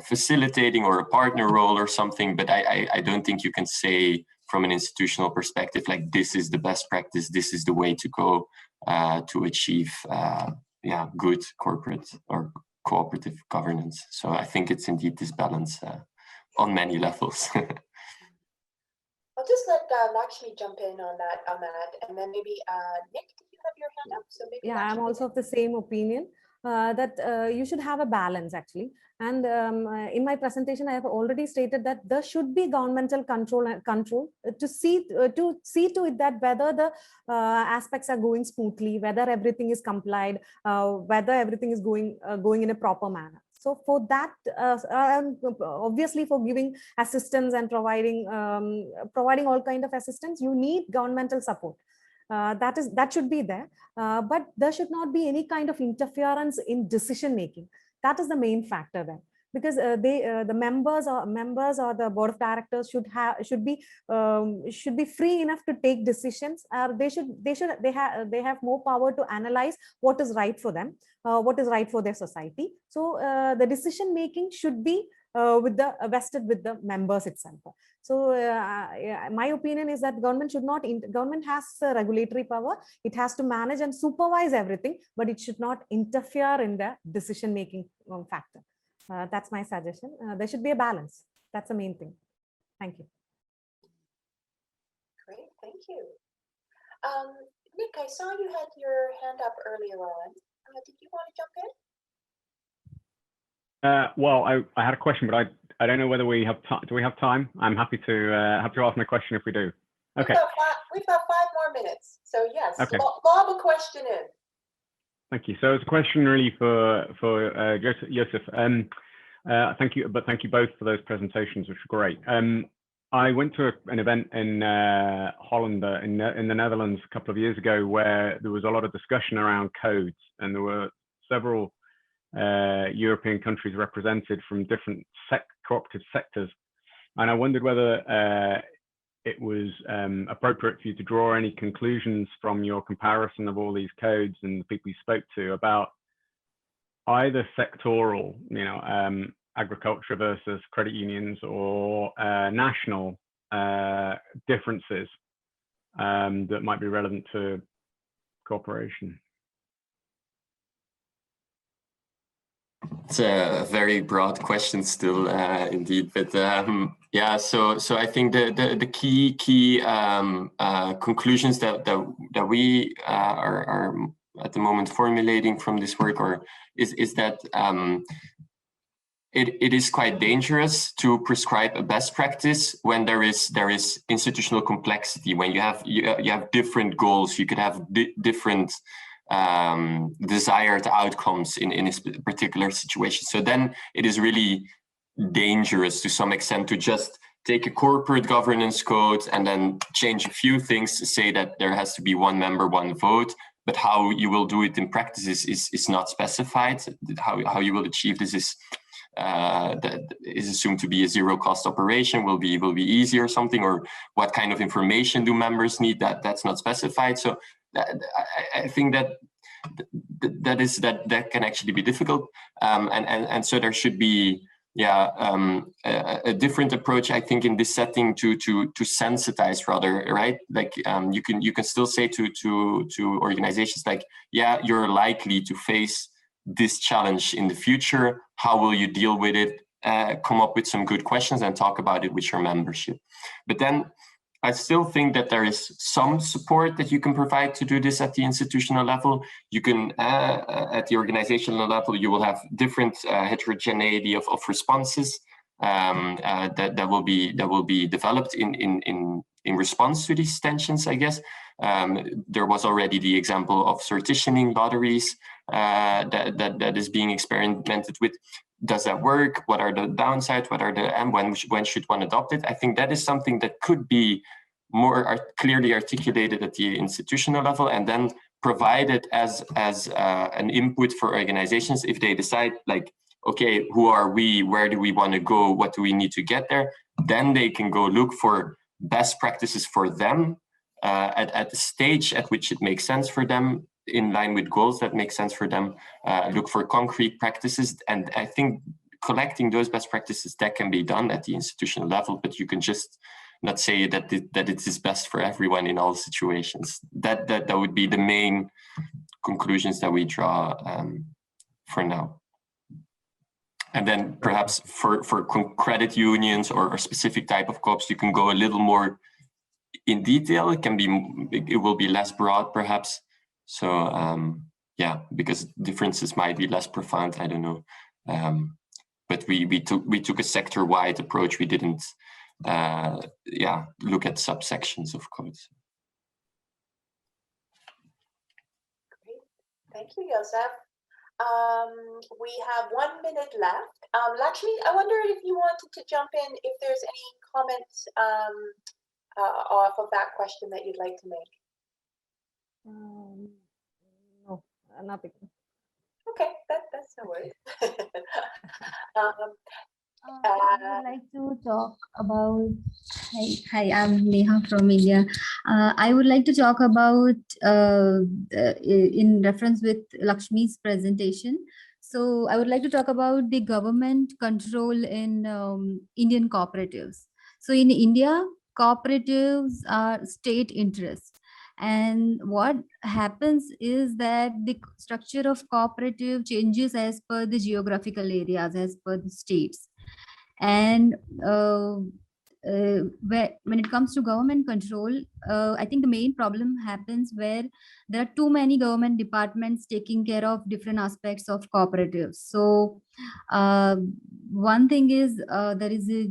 S3: facilitating or a partner role or something, but I don't think you can say from an institutional perspective, like this is the best practice, this is the way to go to achieve good corporate or cooperative governance. So I think it's indeed this balance on many levels.
S2: I'll just let Lakshmi jump in on that, and then maybe Nick, did you have your hand up? So maybe
S4: I'm also of the same opinion. That you should have a balance actually, and in my presentation I have already stated that there should be governmental control to see to it that whether the aspects are going smoothly, whether everything is complied, whether everything is going in a proper manner. So for that, obviously for giving assistance and providing all kind of assistance, you need governmental support. That should be there, but there should not be any kind of interference in decision making. That is the main factor there, because the members or the board of directors should be free enough to take decisions. They have more power to analyze what is right for them, what is right for their society. So the decision making should be vested with the members itself. So my opinion is that government has a regulatory power. It has to manage and supervise everything, but it should not interfere in the decision making factor. That's my suggestion. There should be a balance. That's the main thing. Thank you.
S2: Great, thank you. Nick, I saw you had your hand up earlier on. Did you want to jump in?
S8: Well, I had a question, but I don't know whether we have time. Do we have time? I'm happy to ask my question if we do. Okay.
S2: We've got 5 more minutes. So yes,
S8: okay.
S2: Lob a question in.
S8: Thank you. So it's a question really for Jozef. Thank you both for those presentations, which were great. I went to an event in Holland, in the Netherlands, a couple of years ago, where there was a lot of discussion around codes, and there were several European countries represented from different cooperative sectors. And I wondered whether it was appropriate for you to draw any conclusions from your comparison of all these codes and the people you spoke to about either sectoral, agriculture versus credit unions, or national differences that might be relevant to cooperation.
S3: It's a very broad question still, indeed, but yeah. So I think the key conclusions that we are at the moment formulating from this work, is that it is quite dangerous to prescribe a best practice when there is institutional complexity. When you have different goals, you could have different desired outcomes in a particular situation. So then it is really dangerous to some extent to just take a corporate governance code and then change a few things to say that there has to be one member, one vote. But how you will do it in practice is not specified. How you will achieve this is assumed to be a zero-cost operation, will be easy or something, or what kind of information do members need, that's not specified. So I think that can actually be difficult, and so there should be a different approach, I think, in this setting to sensitize rather, right? Like you can still say to organizations like, yeah, you're likely to face this challenge in the future. How will you deal with it? Come up with some good questions and talk about it with your membership. But then I still think that there is some support that you can provide to do this at the institutional level. You can, at the organizational level, you will have different heterogeneity of responses that will be developed in response to these tensions, I guess. There was already the example of sortitioning lotteries that is being experimented with. Does that work? What are the downsides? What are and when should one adopt it? I think that is something that could be more clearly articulated at the institutional level, and then provided as an input for organizations if they decide, like, okay, who are we? Where do we want to go? What do we need to get there? Then they can go look for best practices for them at the stage at which it makes sense for them, in line with goals that make sense for them, look for concrete practices. And I think collecting those best practices, that can be done at the institutional level, but you can just not say that it is best for everyone in all situations. That would be the main conclusions that we draw for now. And then perhaps for credit unions or specific type of co-ops, you can go a little more in detail. It will be less broad perhaps. So yeah, because differences might be less profound, I don't know. But we took a sector-wide approach. We didn't look at subsections of codes.
S2: Great, thank you, Jozef. We have 1 minute left. Lakshmi, I wonder if you wanted to jump in, if there's any comments off of that question that you'd like to make.
S4: No, nothing.
S2: Okay, that's no worries.
S9: I would like to talk about, hi, I'm Neha from India. I would like to talk about, in reference with Lakshmi's presentation. So I would like to talk about the government control in Indian cooperatives. So in India, cooperatives are state interests. And what happens is that the structure of cooperative changes as per the geographical areas, as per the states. And when it comes to government control, I think the main problem happens where there are too many government departments taking care of different aspects of cooperatives. So one thing is there is a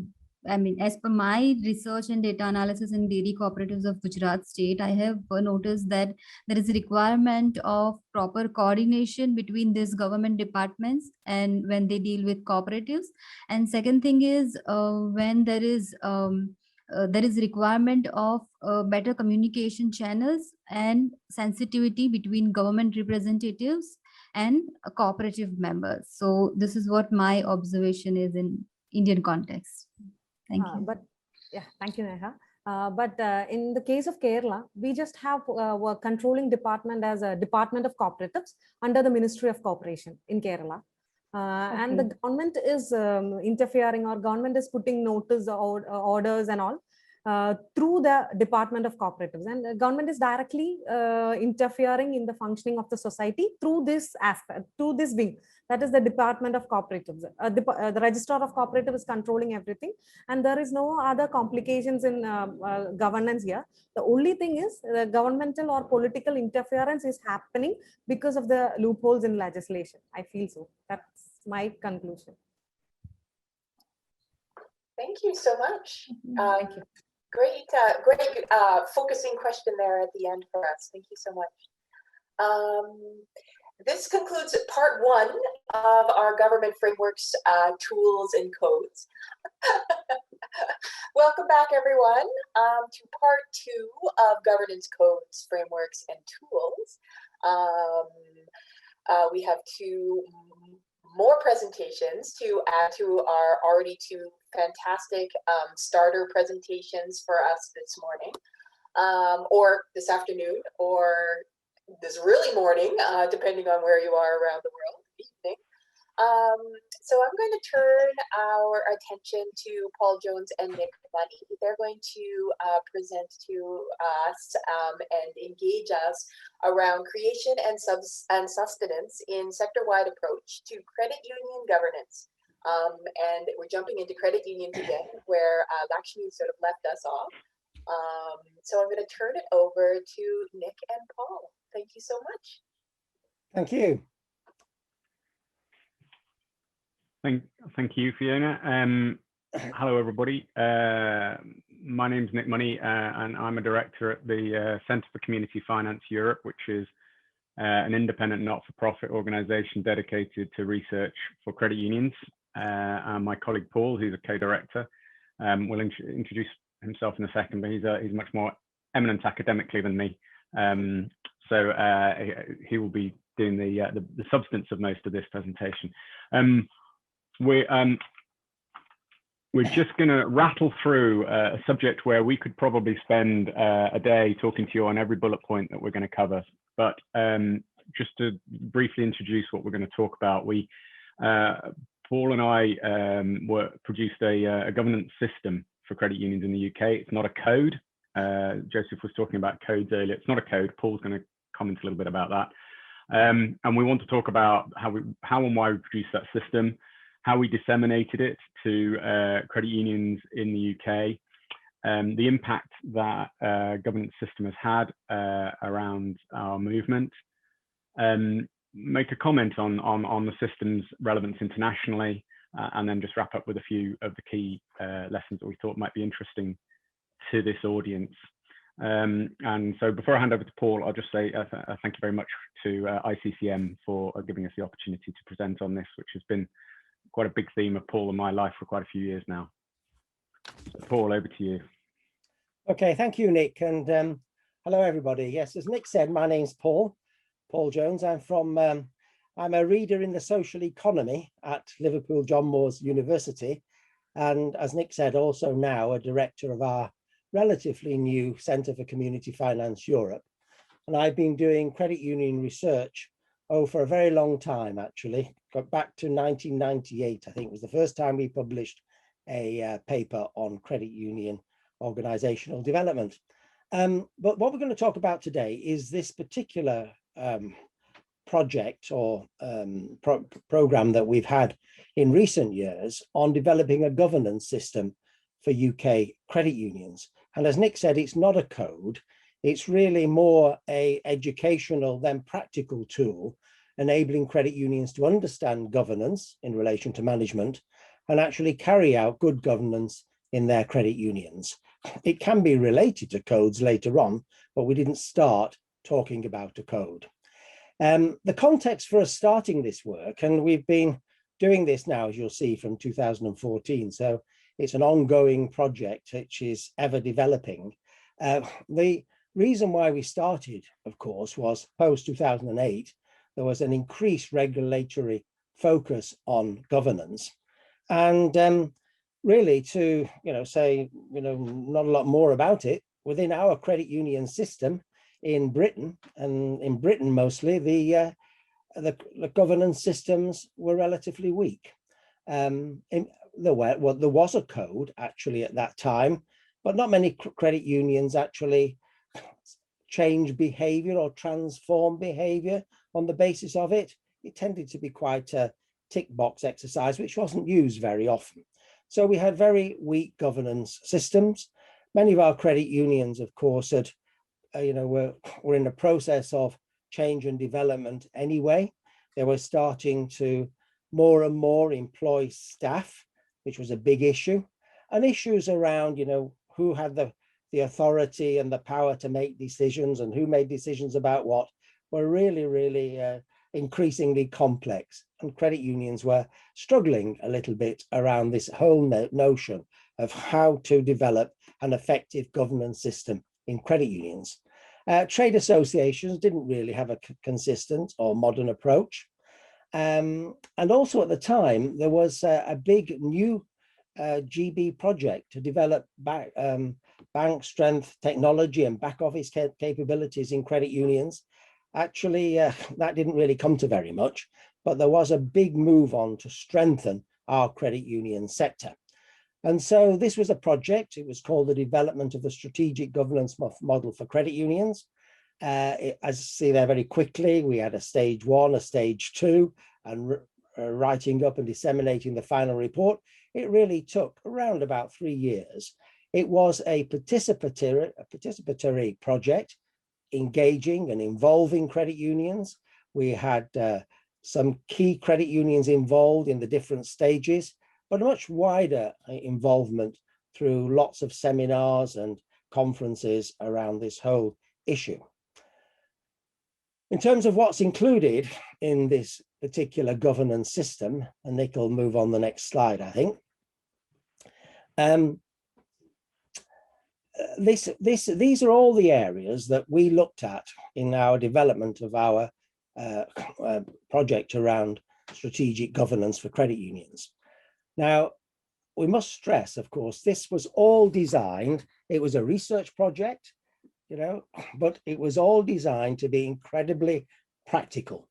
S9: I mean, as per my research and data analysis in dairy cooperatives of Gujarat state, I have noticed that there is a requirement of proper coordination between these government departments and when they deal with cooperatives. And second thing is when there is requirement of better communication channels and sensitivity between government representatives and cooperative members. So this is what my observation is in Indian context. Thank you.
S4: But yeah, thank you, Neha. In the case of Kerala, we just have a controlling department as a Department of Cooperatives under the Ministry of Cooperation in Kerala. And the government is interfering, or government is putting notice or orders and all through the Department of Cooperatives, and the government is directly interfering in the functioning of the society through this aspect, through this wing, that is the Department of Cooperatives. The Registrar of Cooperative is controlling everything, and there is no other complications in governance here. The only thing is the governmental or political interference is happening because of the loopholes in legislation. I feel so. That's my conclusion.
S2: Thank you so much.
S4: Thank you.
S2: Great focusing question there at the end for us. Thank you so much. This concludes part 1 of our government frameworks, tools and codes. Welcome back, everyone, to part 2 of governance codes, frameworks, and tools. We have 2 more presentations to add to our already 2 fantastic starter presentations for us this morning, or this afternoon, or this really morning, depending on where you are around the world, evening. So I'm going to turn our attention to Paul Jones and Mkwanazi. They're going to present to us and engage us around creation and sustenance in sector-wide approach to credit union governance. And we're jumping into credit unions again, where Lakshmi sort of left us off. So I'm going to turn it over to Nick and Paul. Thank you so much.
S10: Thank you.
S8: Thank you, Fiona. Hello, everybody. My name is Nick Money, and I'm a director at the Centre for Community Finance Europe, which is an independent not-for-profit organisation dedicated to research for credit unions. And my colleague Paul, who's a co-director, will introduce himself in a second, but he's much more eminent academically than me. So he will be doing the substance of most of this presentation. We're just going to rattle through a subject where we could probably spend a day talking to you on every bullet point that we're going to cover. But just to briefly introduce what we're going to talk about, Paul and I produced a governance system for credit unions in the UK. It's not a code. Joseph was talking about codes earlier. It's not a code. Paul's going to comment a little bit about that. And we want to talk about how and why we produced that system, how we disseminated it to credit unions in the UK, the impact that governance system has had around our movement, make a comment on the system's relevance internationally, and then just wrap up with a few of the key lessons that we thought might be interesting to this audience. And so before I hand over to Paul, I'll just say thank you very much to ICCM for giving us the opportunity to present on this, which has been quite a big theme of Paul and my life for quite a few years now. So Paul, over to you.
S10: Okay, thank you, Nick, and hello, everybody. Yes, as Nick said, my name's Paul Jones. I'm a reader in the social economy at Liverpool John Moores University, and as Nick said, also now a director of our relatively new Centre for Community Finance Europe. And I've been doing credit union research for a very long time, actually. Got back to 1998, I think was the first time we published a paper on credit union organizational development. But what we're going to talk about today is this particular project or program that we've had in recent years on developing a governance system for UK credit unions. And as Nick said, it's not a code. It's really more a educational than practical tool, enabling credit unions to understand governance in relation to management and actually carry out good governance in their credit unions. It can be related to codes later on, but we didn't start talking about a code. The context for us starting this work, and we've been doing this now, as you'll see, from 2014, so it's an ongoing project which is ever developing. The reason why we started, of course, was post-2008, there was an increased regulatory focus on governance. And really to, say, not a lot more about it, within our credit union system in Britain, and in Britain mostly, the governance systems were relatively weak. There was a code actually at that time, but not many credit unions actually change behavior or transform behavior on the basis of it. It tended to be quite a tick box exercise, which wasn't used very often. So we had very weak governance systems. Many of our credit unions, of course, had, were in the process of change and development anyway. They were starting to more and more employ staff, which was a big issue, and issues around, who had the authority and the power to make decisions and who made decisions about what were really, really increasingly complex. And credit unions were struggling a little bit around this whole notion of how to develop an effective governance system in credit unions. Trade associations didn't really have a consistent or modern approach. And also at the time, there was a big new GB project to develop bank strength technology and back office capabilities in credit unions. Actually, that didn't really come to very much, but there was a big move on to strengthen our credit union sector. And so this was a project. It was called the Development of the Strategic Governance Model for Credit Unions. As you see there very quickly, we had a stage 1, a stage 2, and writing up and disseminating the final report. It really took around about 3 years. It was a participatory project, engaging and involving credit unions. We had some key credit unions involved in the different stages, but a much wider involvement through lots of seminars and conferences around this whole issue. In terms of what's included in this particular governance system, and Nick will move on the next slide, I think. These are all the areas that we looked at in our development of our project around strategic governance for credit unions. Now, we must stress, of course, this was all designed, it was a research project, but it was all designed to be incredibly practical.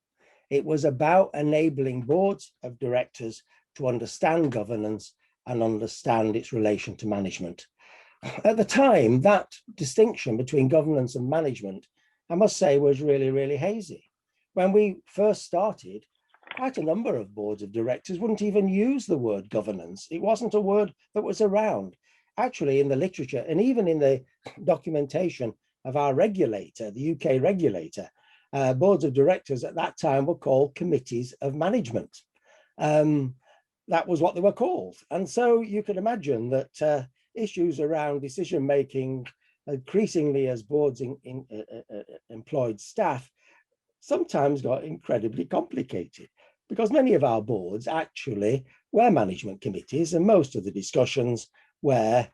S10: It was about enabling boards of directors to understand governance and understand its relation to management. At the time, that distinction between governance and management, I must say, was really, really hazy. When we first started, quite a number of boards of directors wouldn't even use the word governance. It wasn't a word that was around. Actually, in the literature and even in the documentation of our regulator, the UK regulator, boards of directors at that time were called committees of management. That was what they were called. And so you could imagine that issues around decision-making, increasingly as boards employed staff, sometimes got incredibly complicated, because many of our boards actually were management committees, and most of the discussions were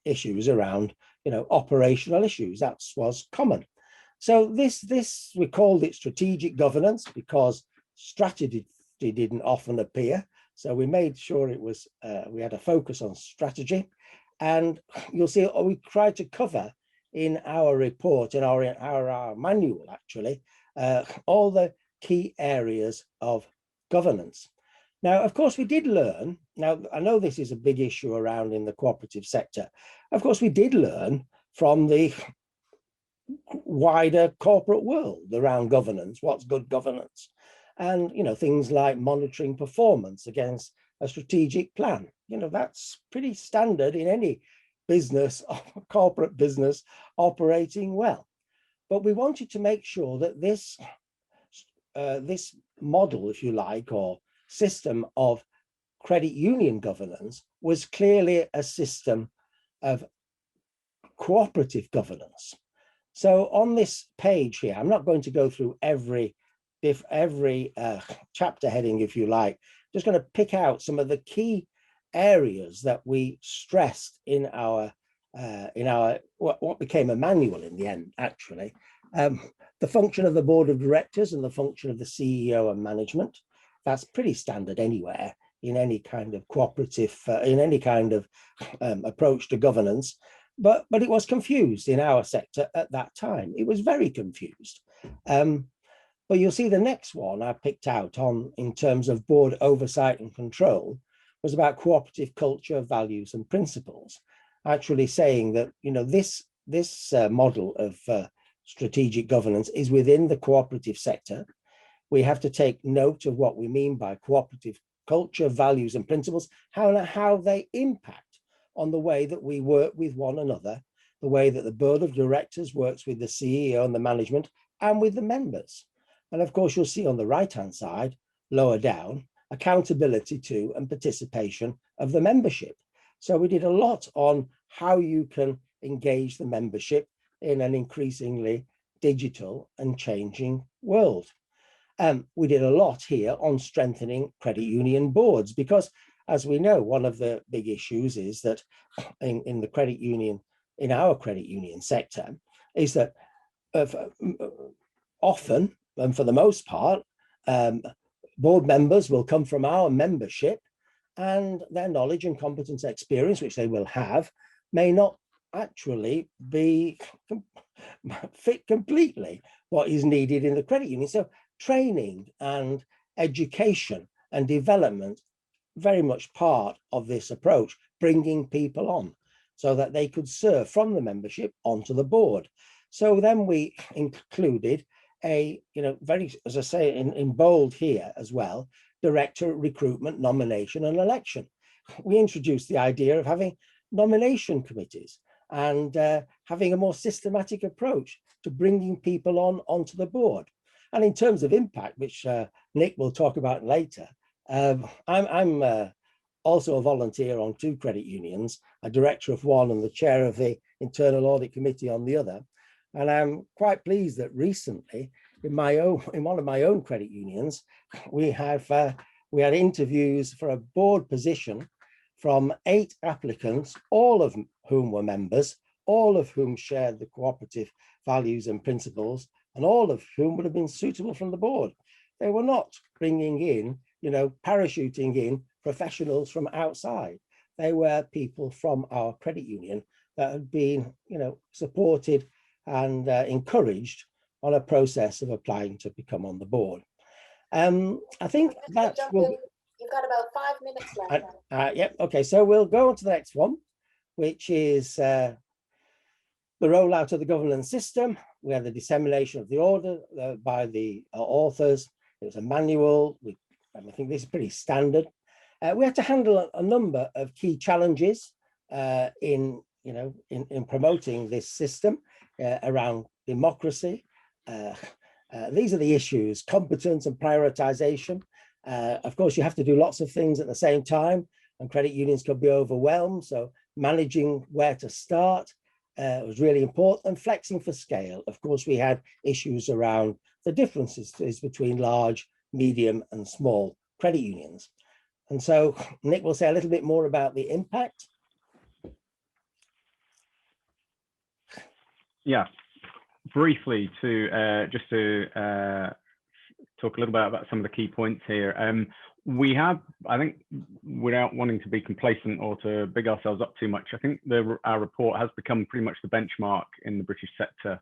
S10: issues around, operational issues. That was common. So this we called it strategic governance because strategy didn't often appear. So we made sure it was, we had a focus on strategy, and you'll see we tried to cover in our report, in our manual actually, all the key areas of governance. Now, of course, we did learn, now I know this is a big issue around in the cooperative sector. Of course, we did learn from the wider corporate world around governance, what's good governance. And, things like monitoring performance against a strategic plan. That's pretty standard in any business, corporate business operating well. But we wanted to make sure that this model, if you like, or system of credit union governance was clearly a system of cooperative governance. So on this page here, I'm not going to go through every chapter heading, if you like, just going to pick out some of the key areas that we stressed in our what became a manual in the end, actually. The function of the board of directors and the function of the CEO and management. That's pretty standard anywhere in any kind of cooperative, in any kind of approach to governance. But it was confused in our sector at that time. It was very confused. But you'll see the next one I picked out on in terms of board oversight and control was about cooperative culture, values, and principles. Actually saying that, you know, this model of strategic governance is within the cooperative sector. We have to take note of what we mean by cooperative culture, values, and principles, how they impact on the way that we work with one another, the way that the board of directors works with the CEO and the management and with the members. And of course, you'll see on the right-hand side, lower down, accountability to and participation of the membership. So we did a lot on how you can engage the membership in an increasingly digital and changing world. We did a lot here on strengthening credit union boards, because as we know, one of the big issues is that in the credit union, in our credit union sector, is that often, and for the most part, board members will come from our membership, and their knowledge and competence experience, which they will have, may not actually be fit completely what is needed in the credit union. So training and education and development, very much part of this approach, bringing people on so that they could serve from the membership onto the board. So then we included a, you know, very, as I say, in bold here as well, director recruitment, nomination, and election. We introduced the idea of having nomination committees and having a more systematic approach to bringing people onto the board. And in terms of impact, which Nick will talk about later, I'm also a volunteer on 2 credit unions, a director of one and the chair of the internal audit committee on the other. And I'm quite pleased that recently, in one of my own credit unions, we had interviews for a board position from 8 applicants, all of whom were members, all of whom shared the cooperative values and principles, and all of whom would have been suitable from the board. They were not bringing in, you know, parachuting in professionals from outside. They were people from our credit union that had been, you know, supported and encouraged on a process of applying to become on the board. I think that will.
S2: You've got about 5 minutes left.
S10: Yep. Okay. So we'll go on to the next one, which is the rollout of the governance system. We had the dissemination of the order by the authors. It was a manual. I think this is pretty standard. We had to handle a number of key challenges in promoting this system around democracy. These are the issues: competence and prioritization. Of course, you have to do lots of things at the same time, and credit unions could be overwhelmed. So managing where to start was really important, and flexing for scale. Of course, we had issues around the differences between large, medium, and small credit unions. And so Nick will say a little bit more about the impact.
S8: Yeah, briefly just to talk a little bit about some of the key points here. We have, I think, without wanting to be complacent or to big ourselves up too much, I think our report has become pretty much the benchmark in the British sector.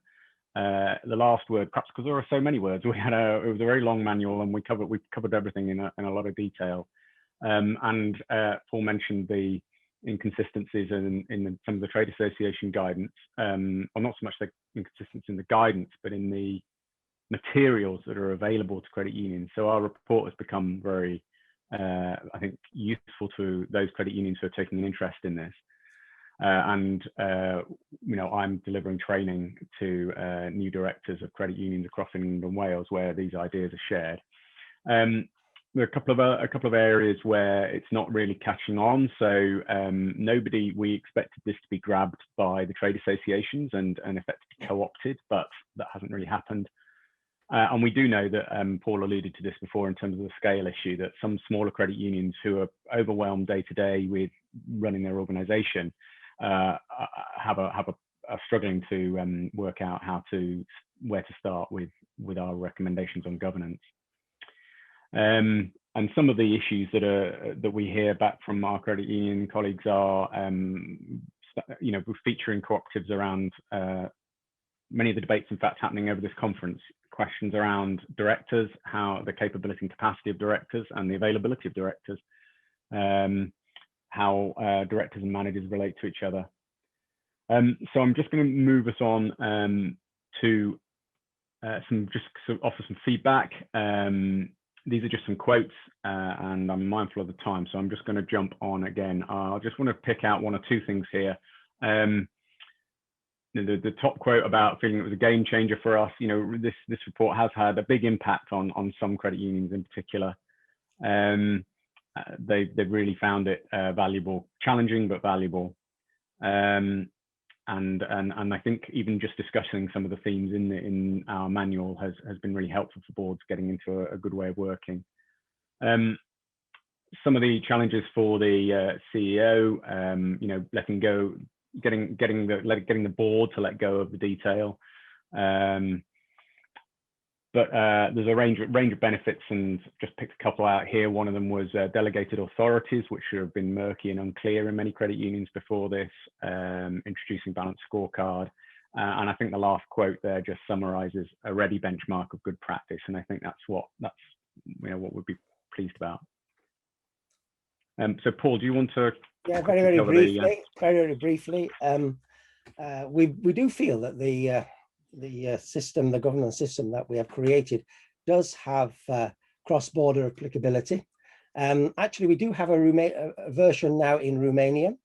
S8: The last word, perhaps because there are so many words, it was a very long manual, and we covered everything in a lot of detail. Paul mentioned the inconsistencies in some of the trade association guidance, or not so much the inconsistency in the guidance, but in the materials that are available to credit unions. So our report has become very, I think, useful to those credit unions who are taking an interest in this. You know, I'm delivering training to new directors of credit unions across England and Wales where these ideas are shared. there are a couple of areas where it's not really catching on. So we expected this to be grabbed by the trade associations and effectively co-opted, but that hasn't really happened. And we do know that Paul alluded to this before in terms of the scale issue, that some smaller credit unions who are overwhelmed day to day with running their organisation are struggling to work out where to start with our recommendations on governance. And some of the issues that we hear back from our credit union colleagues are, we're featuring cooperatives around many of the debates, in fact, happening over this conference. Questions around directors, how the capability and capacity of directors and the availability of directors, how directors and managers relate to each other. So I'm just going to move us on to offer some feedback. These are just some quotes, and I'm mindful of the time, so I'm just going to jump on again. I just want to pick out one or two things here. The top quote about feeling it was a game changer for us. This report has had a big impact on some credit unions in particular. They've really found it valuable, challenging but valuable. And I think even just discussing some of the themes in our manual has been really helpful for boards getting into a good way of working. Some of the challenges for the CEO, letting go, getting the board to let go of the detail. But there's a range of benefits, and just picked a couple out here. One of them was delegated authorities, which have been murky and unclear in many credit unions before this, introducing balanced scorecard. And I think the last quote there just summarizes a ready benchmark of good practice. And I think that's what we'd be pleased about. So Paul, do you want to?
S10: Yeah, very briefly. We do feel that the governance system that we have created does have cross-border applicability. Actually, we do have a version now in Romania.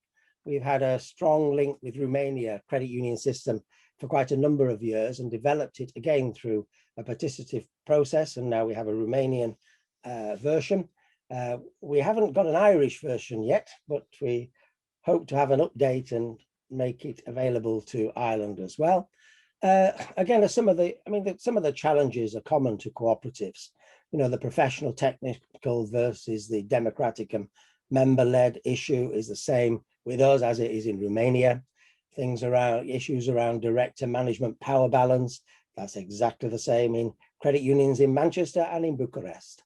S10: We've had a strong link with Romania credit union system for quite a number of years and developed it again through a participative process. And now we have a Romanian version. We haven't got an Irish version yet, but we hope to have an update and make it available to Ireland as well. Again, some of the challenges are common to cooperatives. The professional technical versus the democratic and member-led issue is the same with us as it is in Romania. Issues around director management power balance, that's exactly the same in credit unions in Manchester and in Bucharest.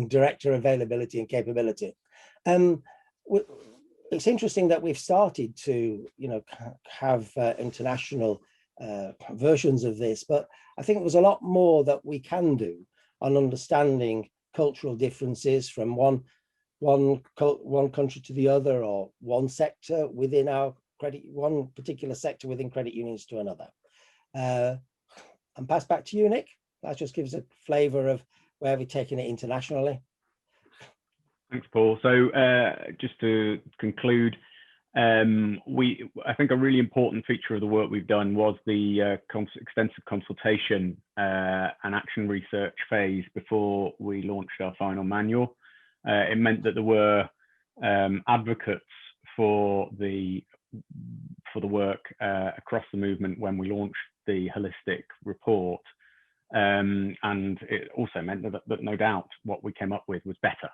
S10: Director availability and capability. It's interesting that we've started to, have international versions of this, but I think there's a lot more that we can do on understanding cultural differences from one country to the other, or one sector within one particular sector within credit unions to another. And pass back to you, Nick. That just gives a flavour of where we're taking it internationally.
S8: Thanks, Paul. So just to conclude, I think a really important feature of the work we've done was the extensive consultation and action research phase before we launched our final manual. It meant that there were advocates for the work across the movement when we launched the holistic report. And it also meant that no doubt what we came up with was better.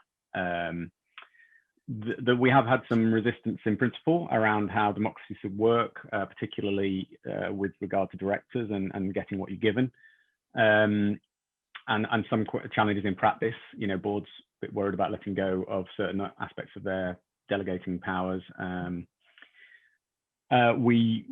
S8: That we have had some resistance in principle around how democracy should work, particularly with regard to directors and getting what you're given, and some challenges in practice. Boards a bit worried about letting go of certain aspects of their delegating powers. We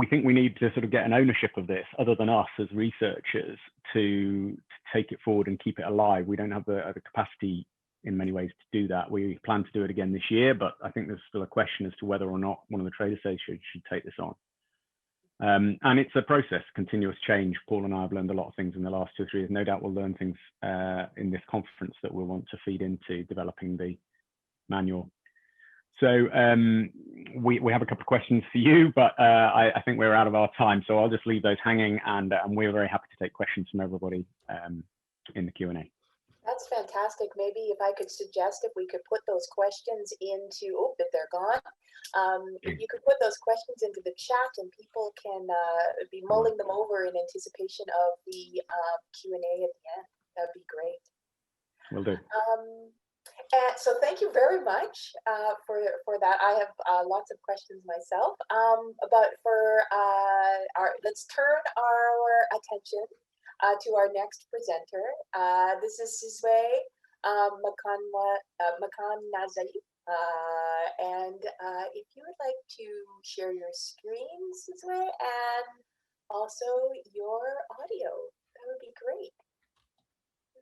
S8: think we need to sort of get an ownership of this, other than us as researchers, to take it forward and keep it alive. We don't have the capacity in many ways to do that. We plan to do it again this year, but I think there's still a question as to whether or not one of the trade associations should take this on. And it's a process, continuous change. Paul and I have learned a lot of things in the last 2 or 3 years. No doubt we'll learn things in this conference that we'll want to feed into developing the manual. So we have a couple of questions for you, but I think we're out of our time. So I'll just leave those hanging, and we're very happy to take questions from everybody in the Q&A.
S2: That's fantastic. Maybe if I could suggest if we could put those questions into, oh, but they're gone. If you could put those questions into the chat and people can be mulling them over in anticipation of the Q&A at the end, that'd be great.
S8: Will do.
S2: And so thank you very much for that. I have lots of questions myself, but let's turn our attention to our next presenter. This is Sizwe Mkwanazi. And if you would like to share your screen, Sizwe, and also your audio, that would be great.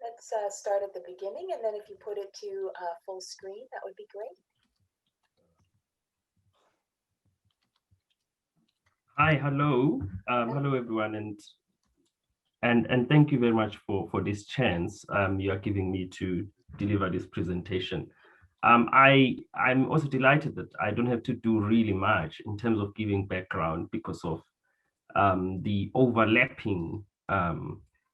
S2: Let's start at the beginning, and then if you put it to full screen, that would be great.
S11: Hi, hello, hello everyone, and thank you very much for this chance you are giving me to deliver this presentation. I'm also delighted that I don't have to do really much in terms of giving background because of the overlapping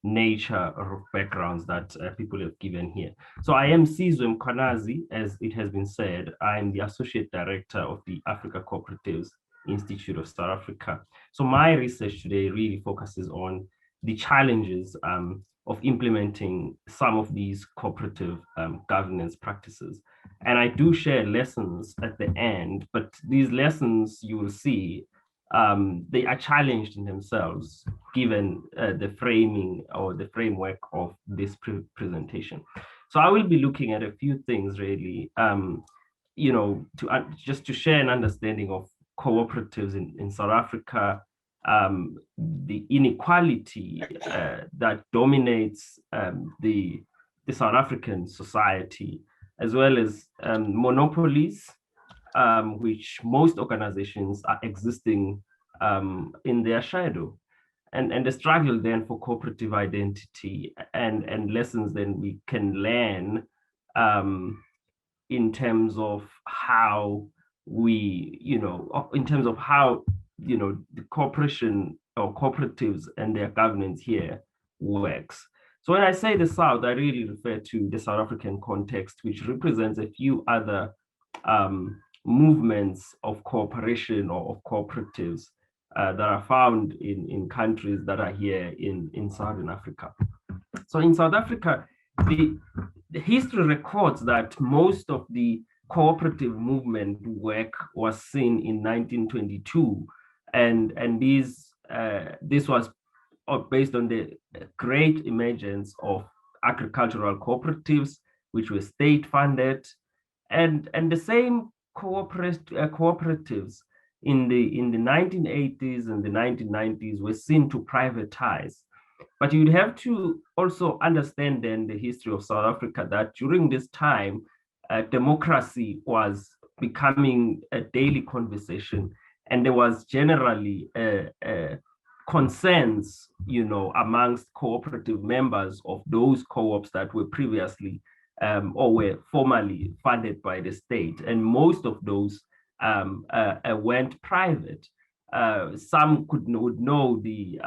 S11: nature of backgrounds that people have given here. So I am Sizwe Mkwanazi, as it has been said. I'm the Associate Director of the Africa Cooperatives Institute of South Africa. So my research today really focuses on the challenges of implementing some of these cooperative governance practices. And I do share lessons at the end, but these lessons you will see they are challenged in themselves given the framing or the framework of this presentation. So I will be looking at a few things really, you know, just to share an understanding of cooperatives in South Africa, the inequality that dominates the South African society, as well as monopolies, which most organizations are existing in their shadow, and the struggle then for cooperative identity and lessons then we can learn in terms of how we, you know, in terms of how, you know, the corporation or cooperatives and their governance here works. So when I say the South, I really refer to the South African context, which represents a few other movements of cooperation or of cooperatives that are found in countries that are here in Southern Africa. So in South Africa, the history records that most of the cooperative movement work was seen in 1922, and this was based on the great emergence of agricultural cooperatives, which were state funded, and the same cooperatives in the 1980s and the 1990s were seen to privatize. But you'd have to also understand then the history of South Africa, that during this time, democracy was becoming a daily conversation, and there was generally a consensus, you know, amongst cooperative members of those co-ops that were previously or were formally funded by the state, and most of those went private. Some would know the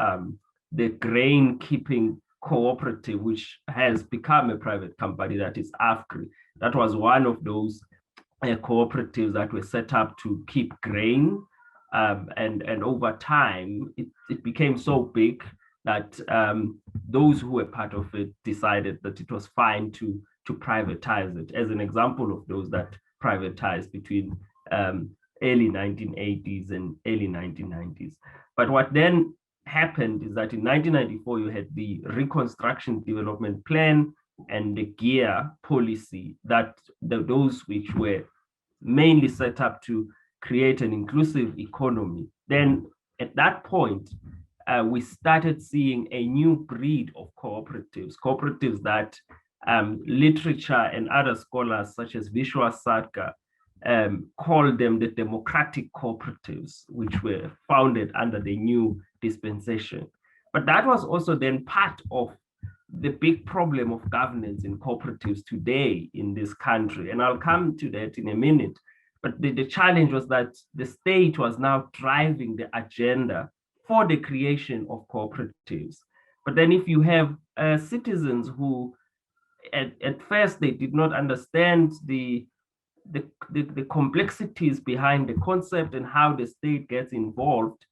S11: grain keeping cooperative, which has become a private company, that is AFGRI. That was one of those cooperatives that were set up to keep grain, and over time it became so big that those who were part of it decided that it was fine to privatize it. As an example of those that privatized between early 1980s and early 1990s. But what then happened is that in 1994, you had the Reconstruction Development Plan and the GEAR policy, that those which were mainly set up to create an inclusive economy. Then at that point, we started seeing a new breed of cooperatives that literature and other scholars such as Vishwa Sadka called them the democratic cooperatives, which were founded under the new dispensation. But that was also then part of the big problem of governance in cooperatives today in this country. And I'll come to that in a minute. But the challenge was that the state was now driving the agenda for the creation of cooperatives. But then if you have citizens who at first they did not understand the complexities behind the concept and how the state gets involved.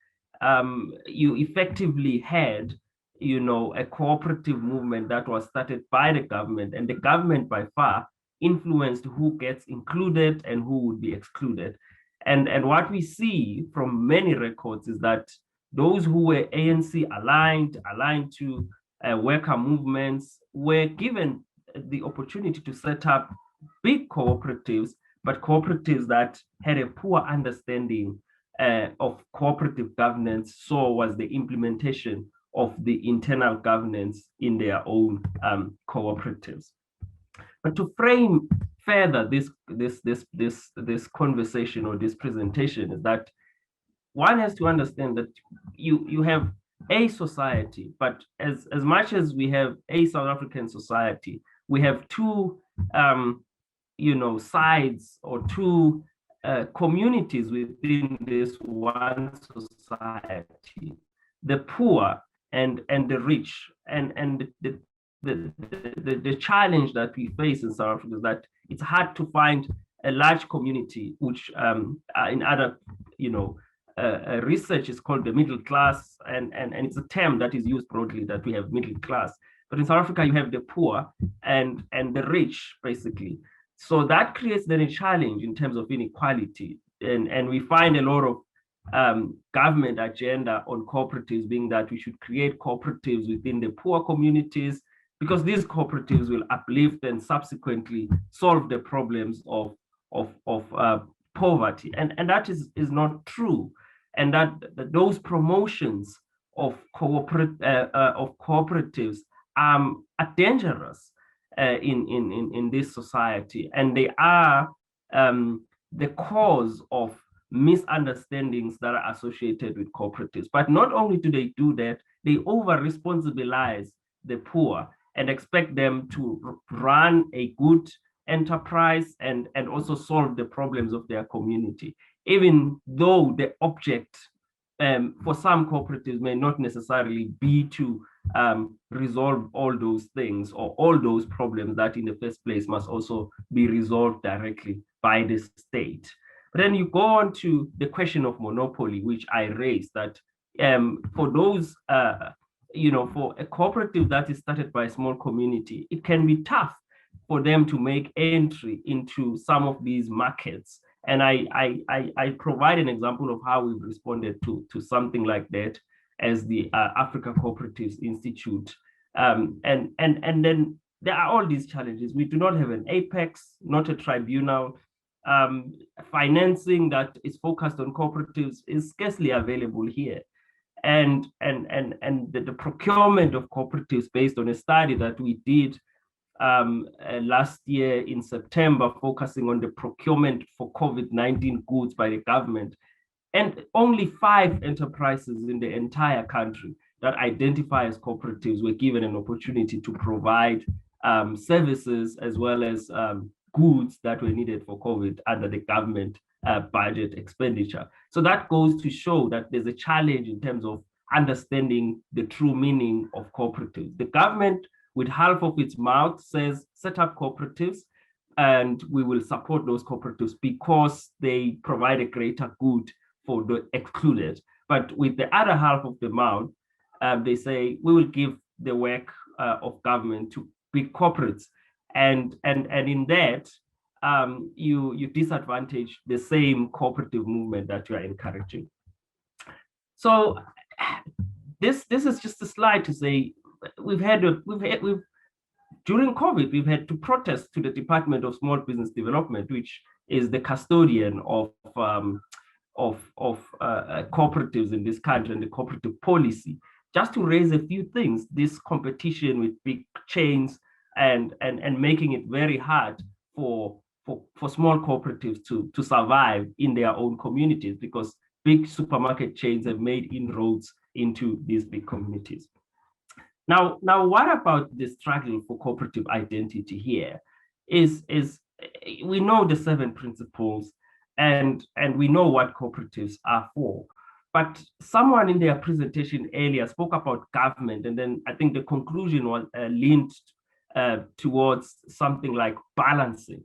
S11: You effectively had, a cooperative movement that was started by the government, and the government by far influenced who gets included and who would be excluded. And what we see from many records is that those who were ANC aligned to worker movements, were given the opportunity to set up big cooperatives, but cooperatives that had a poor understanding of cooperative governance. So was the implementation of the internal governance in their own cooperatives. But to frame further this conversation or this presentation, is that one has to understand that you have a society, but as much as we have a South African society, we have two sides or two communities within this one society: the poor and the rich. And the challenge that we face in South Africa is that it's hard to find a large community, which in other research is called the middle class, and it's a term that is used broadly, that we have middle class. But in South Africa, you have the poor and the rich, basically. So that creates then a challenge in terms of inequality. And we find a lot of government agenda on cooperatives being that we should create cooperatives within the poor communities, because these cooperatives will uplift and subsequently solve the problems of poverty. And that is not true. And that those promotions of cooperatives are dangerous in this society, and they are the cause of misunderstandings that are associated with cooperatives. But not only do they do that, they over-responsibilize the poor and expect them to run a good enterprise and also solve the problems of their community, even though the object for some cooperatives may not necessarily be to resolve all those things or all those problems that in the first place must also be resolved directly by the state. But then you go on to the question of monopoly, which I raised, that for those, for a cooperative that is started by a small community, it can be tough for them to make entry into some of these markets. And I provide an example of how we've responded to something like that as the Africa Cooperatives Institute. And then there are all these challenges. We do not have an apex, not a tribunal. Financing that is focused on cooperatives is scarcely available here. And the procurement of cooperatives, based on a study that we did last year in September, focusing on the procurement for COVID-19 goods by the government, and only 5 enterprises in the entire country that identify as cooperatives were given an opportunity to provide services as well as goods that were needed for COVID under the government budget expenditure. So that goes to show that there's a challenge in terms of understanding the true meaning of cooperatives. The government, with half of its mouth, says set up cooperatives and we will support those cooperatives because they provide a greater good for the excluded. But with the other half of the mouth, they say we will give the work of government to big corporates. And in that, you disadvantage the same cooperative movement that you are encouraging. So this is just a slide to say during COVID, we've had to protest to the Department of Small Business Development, which is the custodian of cooperatives in this country and the cooperative policy, just to raise a few things. This competition with big chains and making it very hard for small cooperatives to survive in their own communities, because big supermarket chains have made inroads into these big communities. Now, what about the struggle for cooperative identity here? Is we know the 7 principles and we know what cooperatives are for. But someone in their presentation earlier spoke about government, and then I think the conclusion was linked towards something like balancing.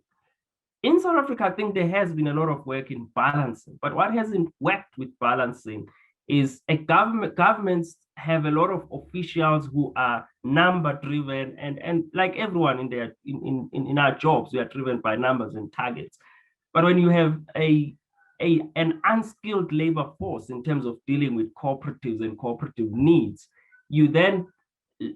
S11: In South Africa, I think there has been a lot of work in balancing, but what hasn't worked with balancing is governments have a lot of officials who are number driven, and like everyone in our jobs, we are driven by numbers and targets. But when you have an unskilled labor force in terms of dealing with cooperatives and cooperative needs, you then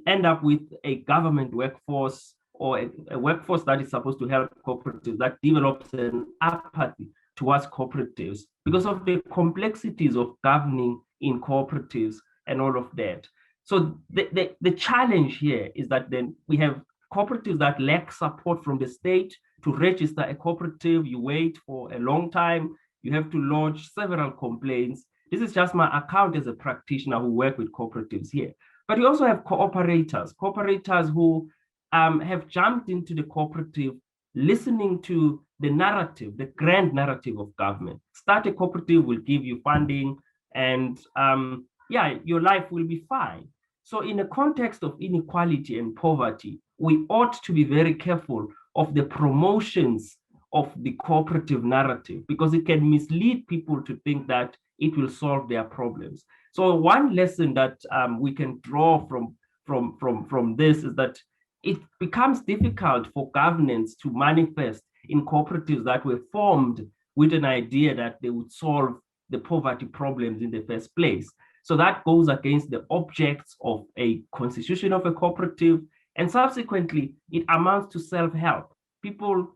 S11: end up with a government workforce or a workforce that is supposed to help cooperatives that develops an apathy towards cooperatives because of the complexities of governing in cooperatives and all of that. So the challenge here is that then we have cooperatives that lack support from the state. To register a cooperative, you wait for a long time. You have to lodge several complaints. This is just my account as a practitioner who work with cooperatives here. But we also have cooperators who have jumped into the cooperative, listening to the narrative, the grand narrative of government. Start a cooperative, will give you funding, and yeah, your life will be fine. So in a context of inequality and poverty, we ought to be very careful of the promotions of the cooperative narrative, because it can mislead people to think that it will solve their problems. So one lesson that we can draw from this is that it becomes difficult for governance to manifest in cooperatives that were formed with an idea that they would solve the poverty problems in the first place. So that goes against the objects of a constitution of a cooperative, and subsequently it amounts to self-help. People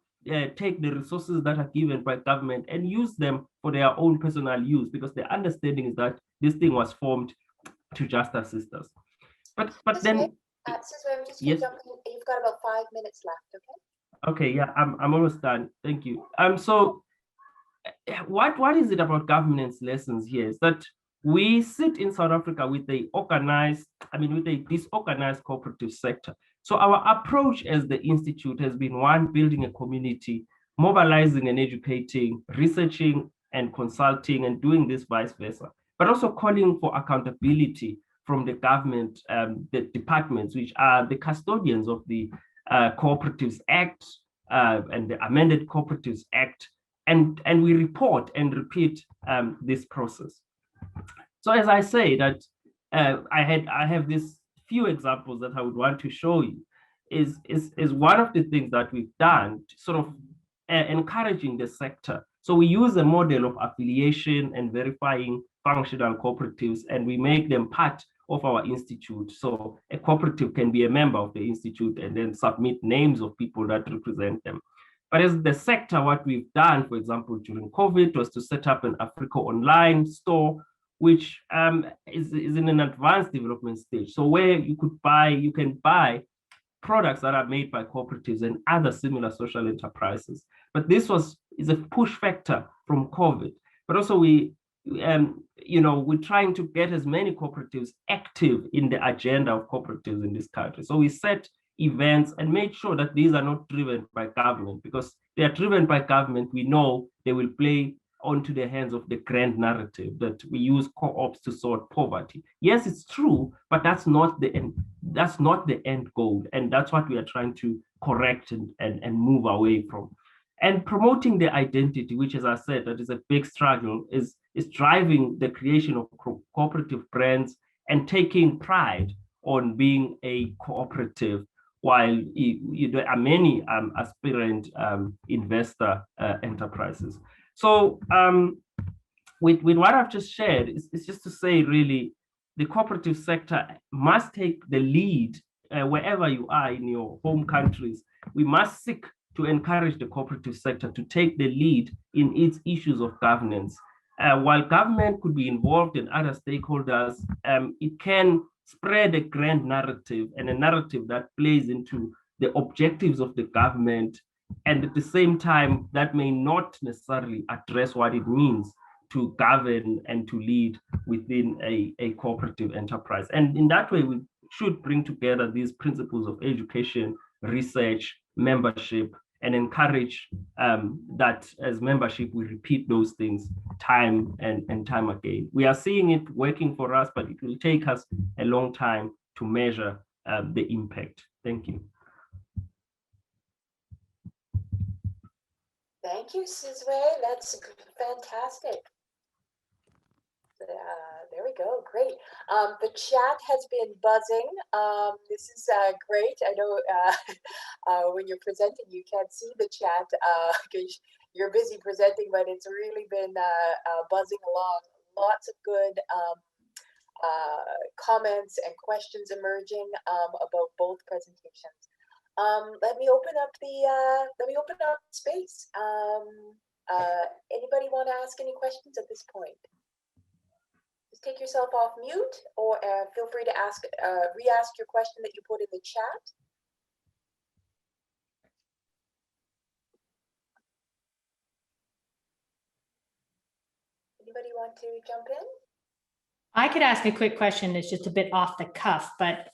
S11: take the resources that are given by government and use them for their own personal use, because the understanding is that this thing was formed to just assist us. But then,
S2: Sizwe, I'm just
S11: yes,
S2: jumping. You've got about 5 minutes left, okay?
S11: Okay, yeah, I'm almost done. Thank you. So what is it about governance lessons here is that we sit in South Africa with a disorganized cooperative sector. So our approach as the Institute has been one, building a community, mobilizing and educating, researching and consulting, and doing this vice versa, but also calling for accountability from the government, the departments, which are the custodians of the Cooperatives Act and the amended Cooperatives Act, and we report and repeat this process. So as I say that I have these few examples that I would want to show you is one of the things that we've done to sort of encouraging the sector. So we use a model of affiliation and verifying functional cooperatives, and we make them part of our institute. So a cooperative can be a member of the institute and then submit names of people that represent them. But as the sector, what we've done, for example, during COVID, was to set up an Africa Online store, which is in an advanced development stage. So where you can buy products that are made by cooperatives and other similar social enterprises. But this is a push factor from COVID. But also we're trying to get as many cooperatives active in the agenda of cooperatives in this country. So we set events and made sure that these are not driven by government, because they are driven by government, we know they will play onto the hands of the grand narrative that we use co-ops to solve poverty. Yes, it's true, but that's not the end goal. And that's what we are trying to correct and move away from. And promoting the identity, which, as I said, that is a big struggle, is driving the creation of cooperative brands and taking pride on being a cooperative, while there are many aspirant investor enterprises. So with what I've just shared, it's just to say, really, the cooperative sector must take the lead wherever you are in your home countries. We must seek to encourage the cooperative sector to take the lead in its issues of governance. While government could be involved in other stakeholders, it can spread a grand narrative, and a narrative that plays into the objectives of the government, and at the same time, that may not necessarily address what it means to govern and to lead within a cooperative enterprise. And in that way, we should bring together these principles of education, research, membership, and encourage that as membership, we repeat those things time and time again. We are seeing it working for us, but it will take us a long time to measure the impact. Thank you.
S2: Thank you, Sizwe. That's fantastic. There we go. Great. The chat has been buzzing. This is great. I know when you're presenting, you can't see the chat because you're busy presenting, but it's really been buzzing along. Lots of good comments and questions emerging about both presentations. Let me open up space. Anybody want to ask any questions at this point? Just take yourself off mute, or feel free to ask, re-ask your question that you put in the chat. Anybody want to jump in?
S1: I could ask a quick question. It's just a bit off the cuff, but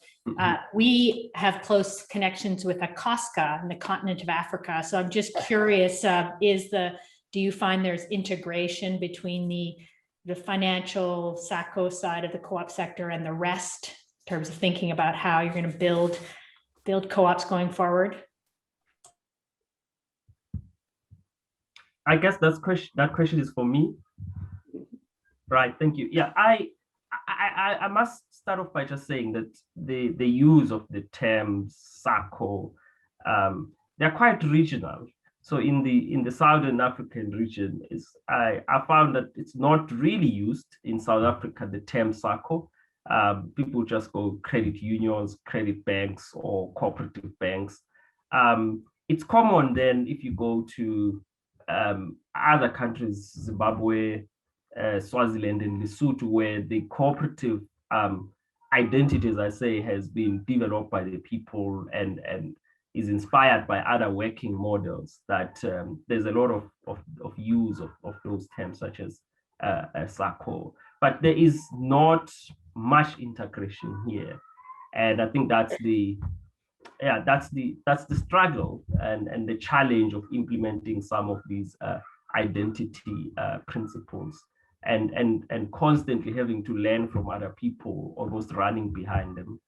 S1: we have close connections with ACOSCA in the continent of Africa. So I'm just curious, do you find there's integration between the financial SACCO side of the co-op sector and the rest in terms of thinking about how you're going to build co-ops going forward?
S11: I guess that question is for me. Right, thank you. Yeah, I must start off by just saying that the use of the term SACCO, they're quite regional. So in the Southern African region, I found that it's not really used in South Africa, the term SACCO. People just go credit unions, credit banks, or cooperative banks. It's common then if you go to other countries, Zimbabwe, Swaziland, and Lesotho, where the cooperative identity, as I say, has been developed by the people and is inspired by other working models, that there's a lot of use of those terms such as SACCO, but there is not much integration here, and I think that's the struggle and the challenge of implementing some of these identity principles, and constantly having to learn from other people, almost running behind them,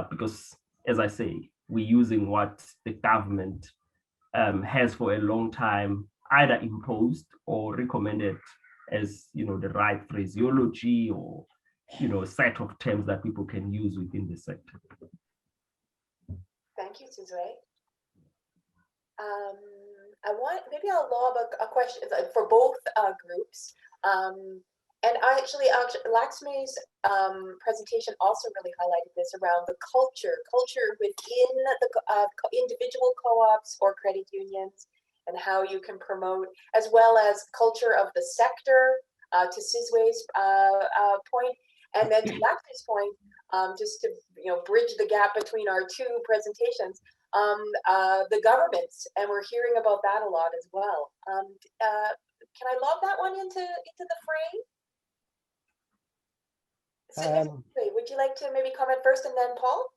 S11: because, as I say, we're using what the government has for a long time either imposed or recommended as, the right phraseology or, a set of terms that people can use within the sector.
S2: Thank you, Sizwe. Maybe I'll lob a question for both groups. And actually, Lakshmi's presentation also really highlighted this around the culture within the individual co-ops or credit unions, and how you can promote, as well as culture of the sector, to Sizwe's point, and then to Lakshmi's point, just to bridge the gap between our two presentations, the governments, and we're hearing about that a lot as well. Can I lob that one into the frame? Would you like to maybe comment first and then Paul?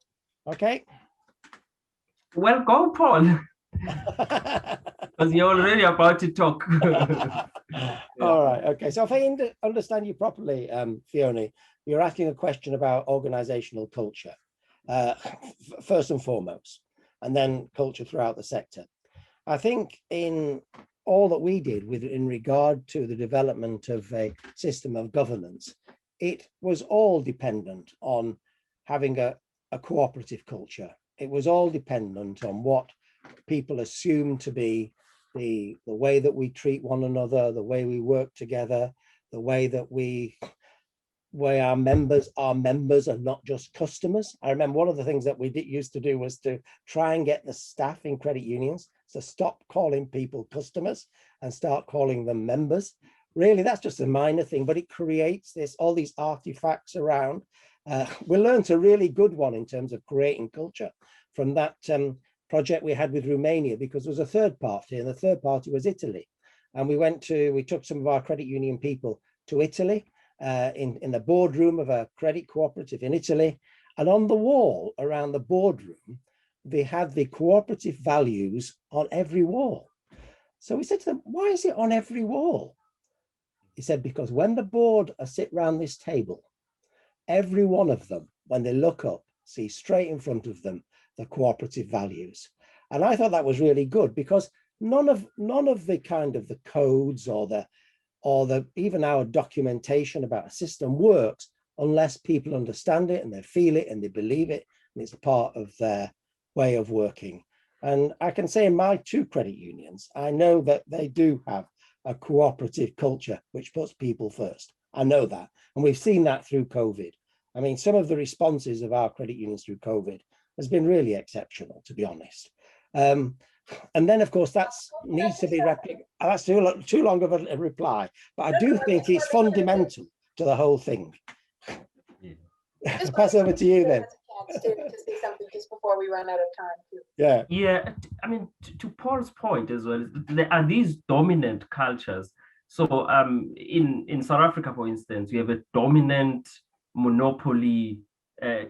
S10: Okay.
S11: Well, go, Paul. Because you're already about to talk.
S10: All right. Okay. So if I understand you properly, Fiona, you're asking a question about organizational culture, first and foremost, and then culture throughout the sector. I think in all that we did in regard to the development of a system of governance, it was all dependent on having a cooperative culture. It was all dependent on what people assume to be the way that we treat one another, the way we work together, the way that our members are members and not just customers. I remember one of the things that we used to do was to try and get the staff in credit unions to stop calling people customers and start calling them members. Really, that's just a minor thing, but it creates all these artifacts around. We learned a really good one in terms of creating culture from that project we had with Romania, because there was a third party, and the third party was Italy. And we took some of our credit union people to Italy, in the boardroom of a credit cooperative in Italy. And on the wall around the boardroom, they had the cooperative values on every wall. So we said to them, why is it on every wall? He said, because when the board sit around this table, every one of them, when they look up, see straight in front of them the cooperative values. And I thought that was really good, because none of the kind of the codes or the even our documentation about a system works unless people understand it and they feel it and they believe it, and it's a part of their way of working. And I can say in my 2 credit unions, I know that they do have a cooperative culture which puts people first. I know that, and we've seen that through COVID. I mean, some of the responses of our credit unions through COVID has been really exceptional, to be honest. And then, of course, that needs to be replicated. That's too long of a reply, but I do think it's fundamental to the whole thing. Pass over to you then.
S2: To say something just before we run out of time too.
S11: Yeah, I mean, to Paul's point as well, there are these dominant cultures. So in South Africa, for instance, you have a dominant monopoly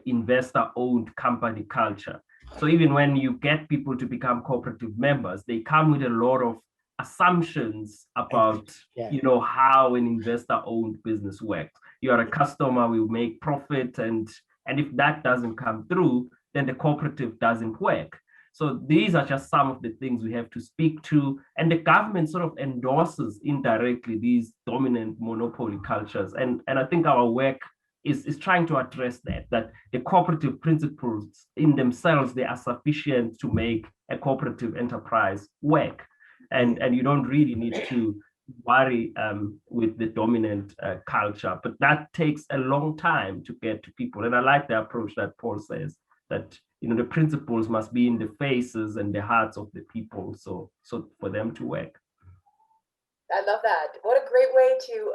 S11: investor-owned company culture. So even when you get people to become cooperative members, they come with a lot of assumptions about how an investor-owned business works. You are a customer, we make profit, and if that doesn't come through, then the cooperative doesn't work. So these are just some of the things we have to speak to, and the government sort of endorses indirectly these dominant monopoly cultures. And I think our work is trying to address that the cooperative principles in themselves, they are sufficient to make a cooperative enterprise work. And you don't really need to worry with the dominant culture, but that takes a long time to get to people. And I like the approach that Paul says, that the principles must be in the faces and the hearts of the people, so for them to work.
S2: I love that. What a great way to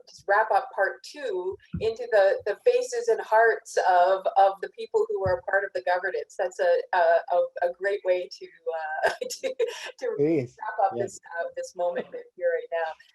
S2: just wrap up part 2 into the faces and hearts of the people who are part of the governance. That's a great way to wrap up this moment here right now.